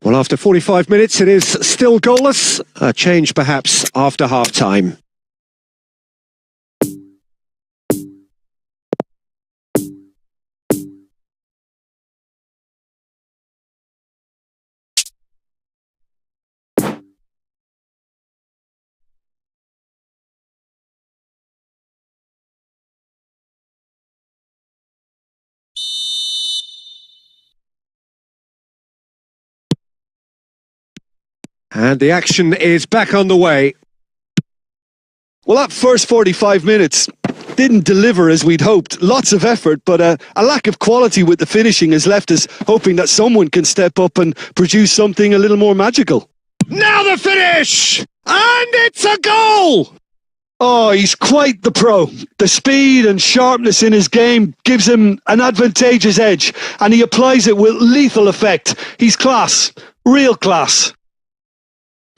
Well, after 45 minutes, it is still goalless. A change, perhaps, after half-time. And the action is back on the way. Well, that first 45 minutes didn't deliver as we'd hoped. Lots of effort, but a lack of quality with the finishing has left us hoping that someone can step up and produce something a little more magical. Now the finish! And it's a goal! Oh, he's quite the pro. The speed and sharpness in his game gives him an advantageous edge, and he applies it with lethal effect. He's class. Real class.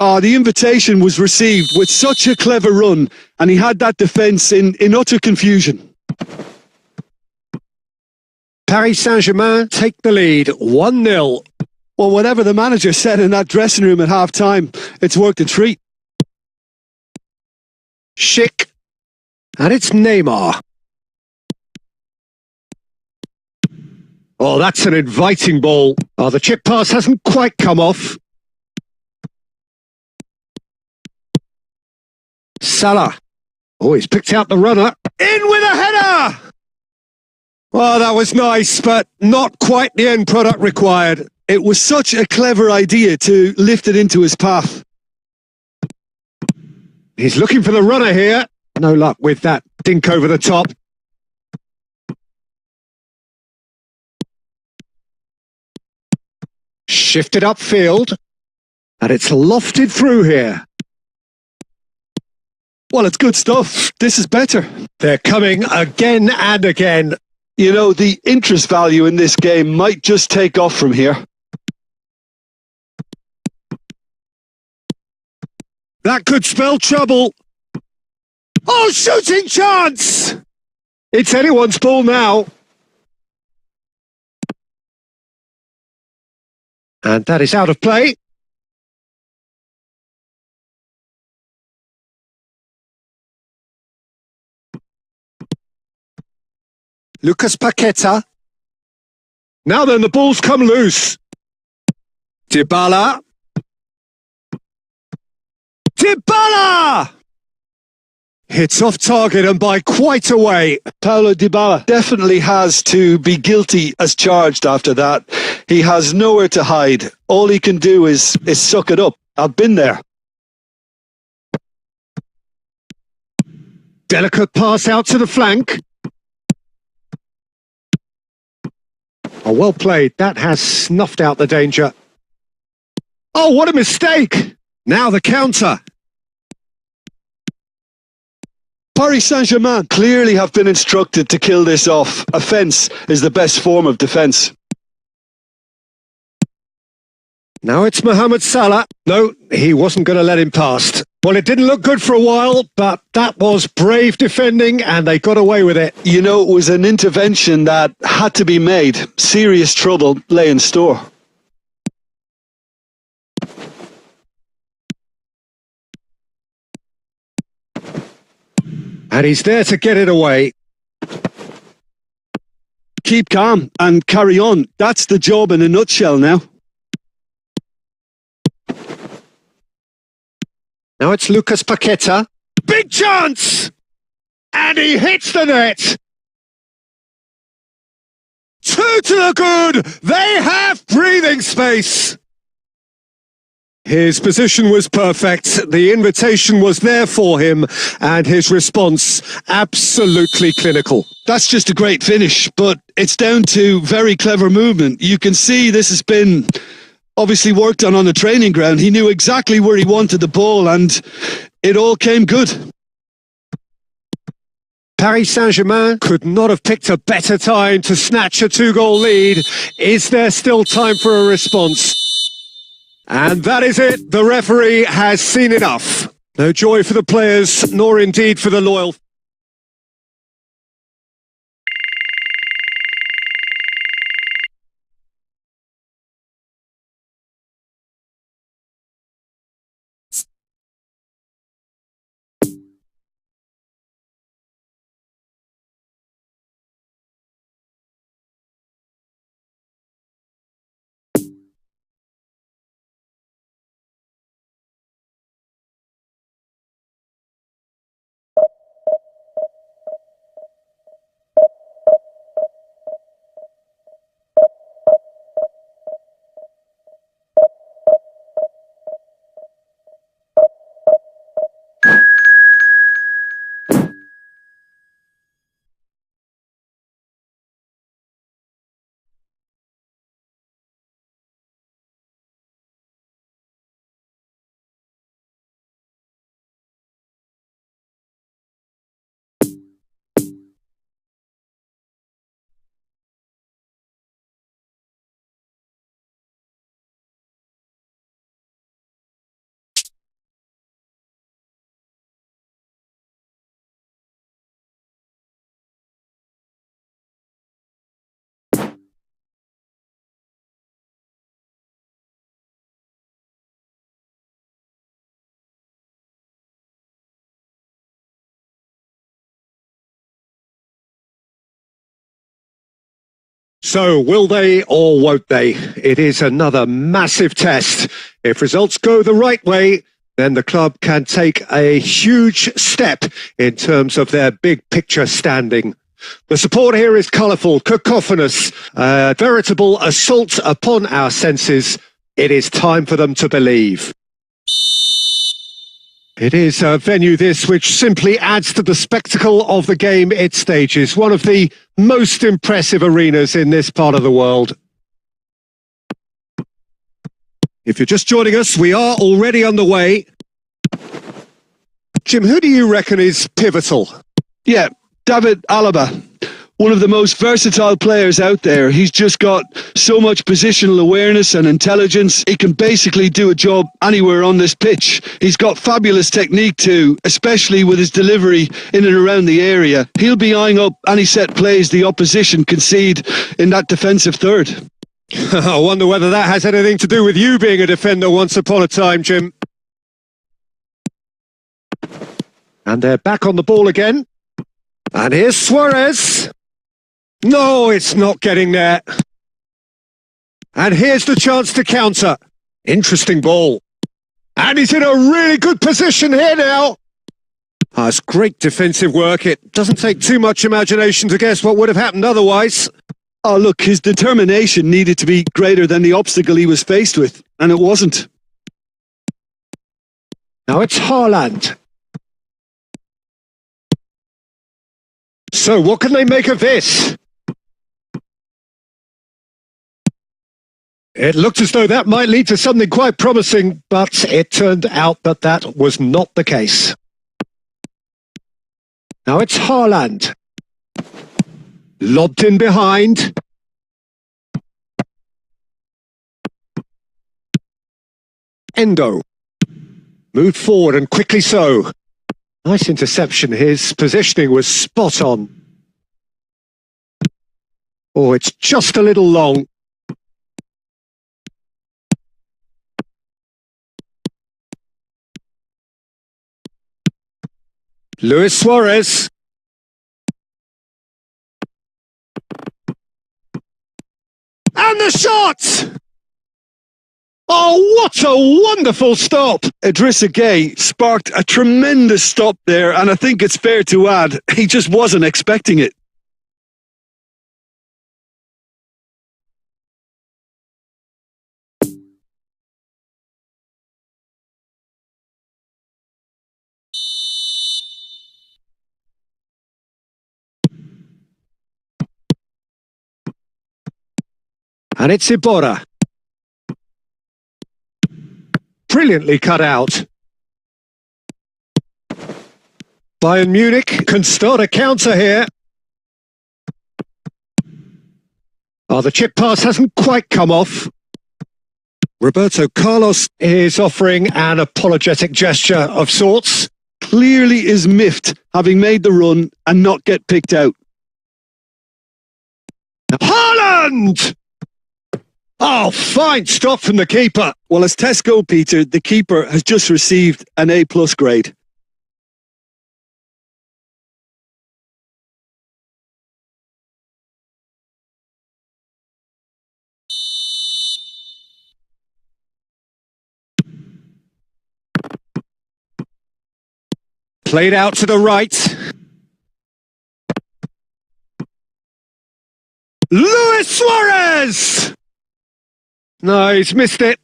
Oh, the invitation was received with such a clever run, and he had that defence in utter confusion. Paris Saint-Germain take the lead, 1-0. Well, whatever the manager said in that dressing room at half-time, it's worked a treat. Schick. And it's Neymar. Oh, that's an inviting ball. Oh, the chip pass hasn't quite come off. Salah. Oh, he's picked out the runner. In with a header! Oh, that was nice, but not quite the end product required. It was such a clever idea to lift it into his path. He's looking for the runner here. No luck with that dink over the top. Shifted upfield. And it's lofted through here. Well, it's good stuff. This is better. They're coming again and again. You know, the interest value in this game might just take off from here. That could spell trouble. Oh, shooting chance! It's anyone's ball now. And that is out of play. Lucas Paqueta. Now then, the ball's come loose. Dybala. Dybala! Hits off target and by quite a way. Paulo Dybala definitely has to be guilty as charged after that. He has nowhere to hide. All he can do is suck it up. I've been there. Delicate pass out to the flank. Oh, well played. That has snuffed out the danger. Oh, what a mistake! Now the counter. Paris Saint-Germain clearly have been instructed to kill this off. Offence is the best form of defence. Now it's Mohamed Salah. No, he wasn't going to let him past. Well, it didn't look good for a while, but that was brave defending and they got away with it. You know, it was an intervention that had to be made. Serious trouble lay in store. And he's there to get it away. Keep calm and carry on. That's the job in a nutshell now. Now it's Lucas Paqueta. Big chance! And he hits the net! 2 to the good! They have breathing space! His position was perfect, the invitation was there for him, and his response absolutely clinical. That's just a great finish, but it's down to very clever movement. You can see this has been obviously worked on the training ground. He knew exactly where he wanted the ball, and it all came good. Paris Saint-Germain could not have picked a better time to snatch a 2-goal lead. Is there still time for a response? And that is it. The referee has seen enough. No joy for the players, nor indeed for the loyal. So, will they or won't they? It is another massive test. If results go the right way, then the club can take a huge step in terms of their big picture standing. The support here is colourful, cacophonous, a veritable assault upon our senses. It is time for them to believe. It is a venue this which simply adds to the spectacle of the game it stages. One of the most impressive arenas in this part of the world. If you're just joining us, we are already underway. Jim, who do you reckon is pivotal? Yeah, David Alaba. One of the most versatile players out there. He's just got so much positional awareness and intelligence. He can basically do a job anywhere on this pitch. He's got fabulous technique too, especially with his delivery in and around the area. He'll be eyeing up any set plays the opposition concede in that defensive third. I wonder whether that has anything to do with you being a defender once upon a time, Jim. And they're back on the ball again. And here's Suarez. No, it's not getting there. And here's the chance to counter. Interesting ball. And he's in a really good position here now. That's great defensive work. It doesn't take too much imagination to guess what would have happened otherwise. Oh, look, his determination needed to be greater than the obstacle he was faced with, and it wasn't. Now it's Haaland. So what can they make of this? It looked as though that might lead to something quite promising, but it turned out that that was not the case. Now it's Haaland. Lobbed in behind. Endo. Moved forward and quickly so. Nice interception. His positioning was spot on. Oh, it's just a little long. Luis Suarez. And the shot! Oh, what a wonderful stop! Idrissa Gueye sparked a tremendous stop there, and I think it's fair to add, he just wasn't expecting it. And it's Iborra. Brilliantly cut out. Bayern Munich can start a counter here. Oh, the chip pass hasn't quite come off. Roberto Carlos is offering an apologetic gesture of sorts. Clearly is miffed, having made the run and not get picked out. Haaland! Oh, fine stop from the keeper. Well, as tests go, Peter, the keeper has just received an A+ grade. Played out to the right. Luis Suarez! No, he's missed it.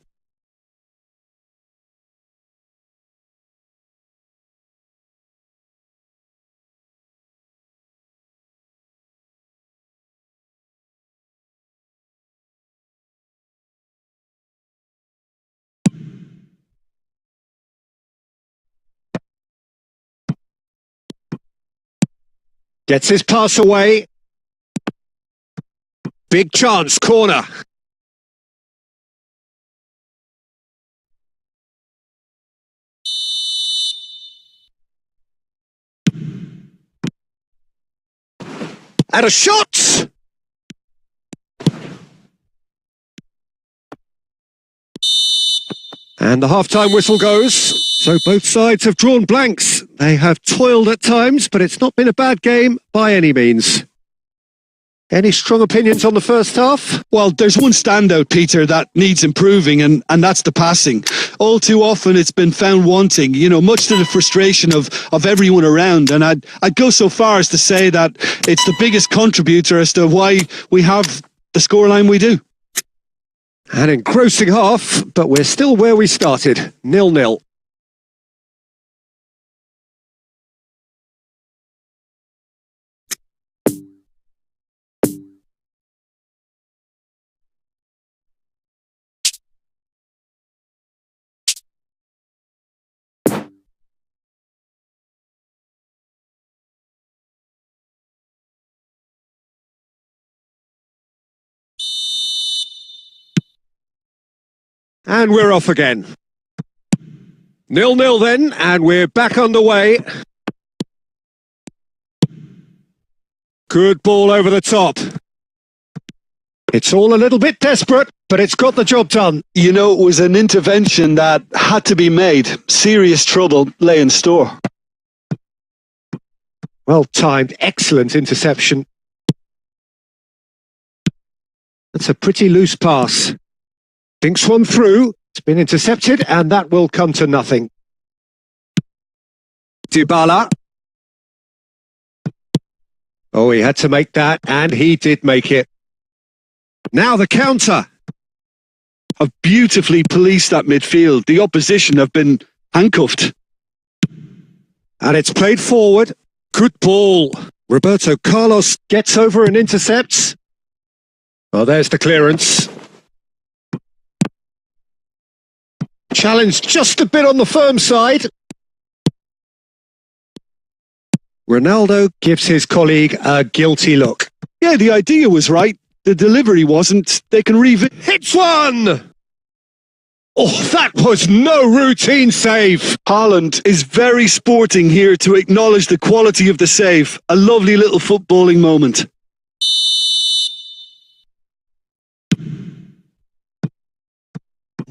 Gets his pass away. Big chance, corner. And a shot! And the half-time whistle goes. So both sides have drawn blanks. They have toiled at times, but it's not been a bad game by any means. Any strong opinions on the first half? Well, there's one standout, Peter, that needs improving, and that's the passing. All too often it's been found wanting, much to the frustration of everyone around. And I'd go so far as to say that it's the biggest contributor as to why we have the scoreline we do. An engrossing half, but we're still where we started, 0-0. And we're off again. 0-0 then, and we're back underway. Good ball over the top. It's all a little bit desperate, but it's got the job done. It was an intervention that had to be made. Serious trouble lay in store. Well timed, excellent interception. That's a pretty loose pass. Dinks one through, it's been intercepted, and that will come to nothing. Dybala. Oh, he had to make that, and he did make it. Now the counter. Have beautifully policed that midfield. The opposition have been handcuffed. And it's played forward. Good ball. Roberto Carlos gets over and intercepts. Oh, there's the clearance. Challenge just a bit on the firm side. Ronaldo gives his colleague a guilty look. Yeah, the idea was right. The delivery wasn't. They can revisit. Hits one! Oh, that was no routine save. Haaland is very sporting here to acknowledge the quality of the save. A lovely little footballing moment.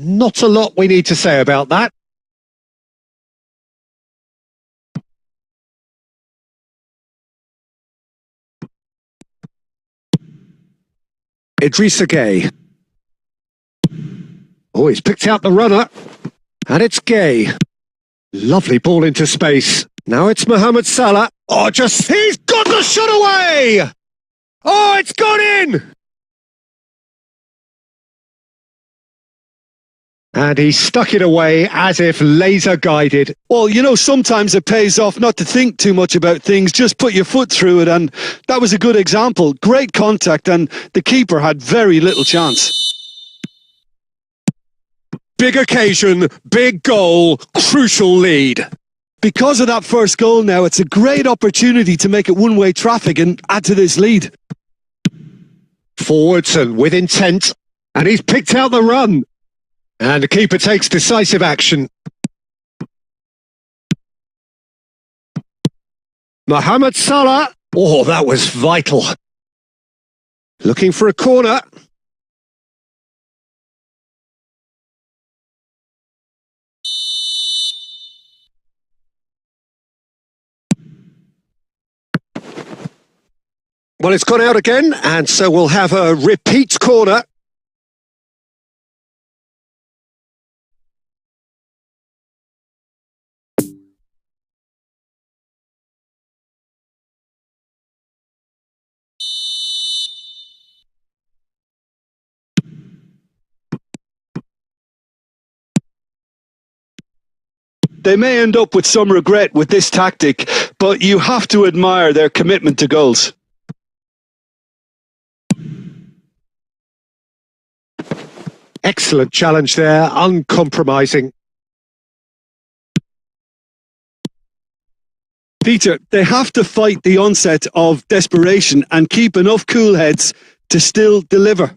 Not a lot we need to say about that. Idrissa Gueye. Oh, he's picked out the runner. And it's Gueye. Lovely ball into space. Now it's Mohamed Salah. Oh, he's got the shot away! Oh, it's gone in! And he stuck it away as if laser guided. Well, sometimes it pays off not to think too much about things, just put your foot through it, and that was a good example. Great contact, and the keeper had very little chance. Big occasion, big goal, crucial lead. Because of that first goal now, it's a great opportunity to make it one-way traffic and add to this lead. Forwards and with intent, and he's picked out the run. And the keeper takes decisive action. Mohamed Salah. Oh, that was vital. Looking for a corner. Well, it's gone out again, and so we'll have a repeat corner. They may end up with some regret with this tactic, but you have to admire their commitment to goals. Excellent challenge there, uncompromising. Peter, they have to fight the onset of desperation and keep enough cool heads to still deliver.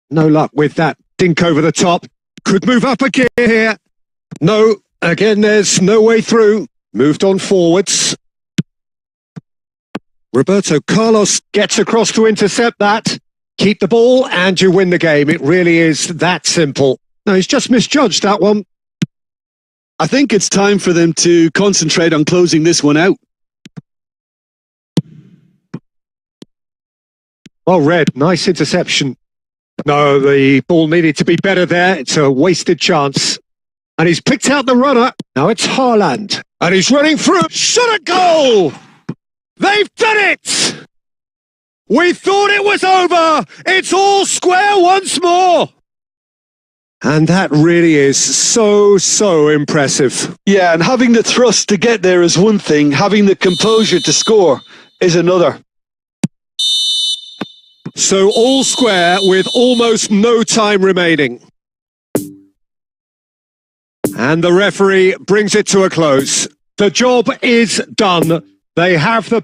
No luck with that dink over the top. Could move up again here. No, again there's no way through. Moved on forwards. Roberto Carlos gets across to intercept that. Keep the ball and you win the game. It really is that simple. No, he's just misjudged that one. I think it's time for them to concentrate on closing this one out. Oh, Red, nice interception. No, the ball needed to be better there. It's a wasted chance. And he's picked out the runner. Now it's Haaland. And he's running through. Shot a goal! They've done it! We thought it was over. It's all square once more. And that really is so impressive. Yeah, and having the thrust to get there is one thing. Having the composure to score is another. So all square with almost no time remaining. And the referee brings it to a close. The job is done. They have the...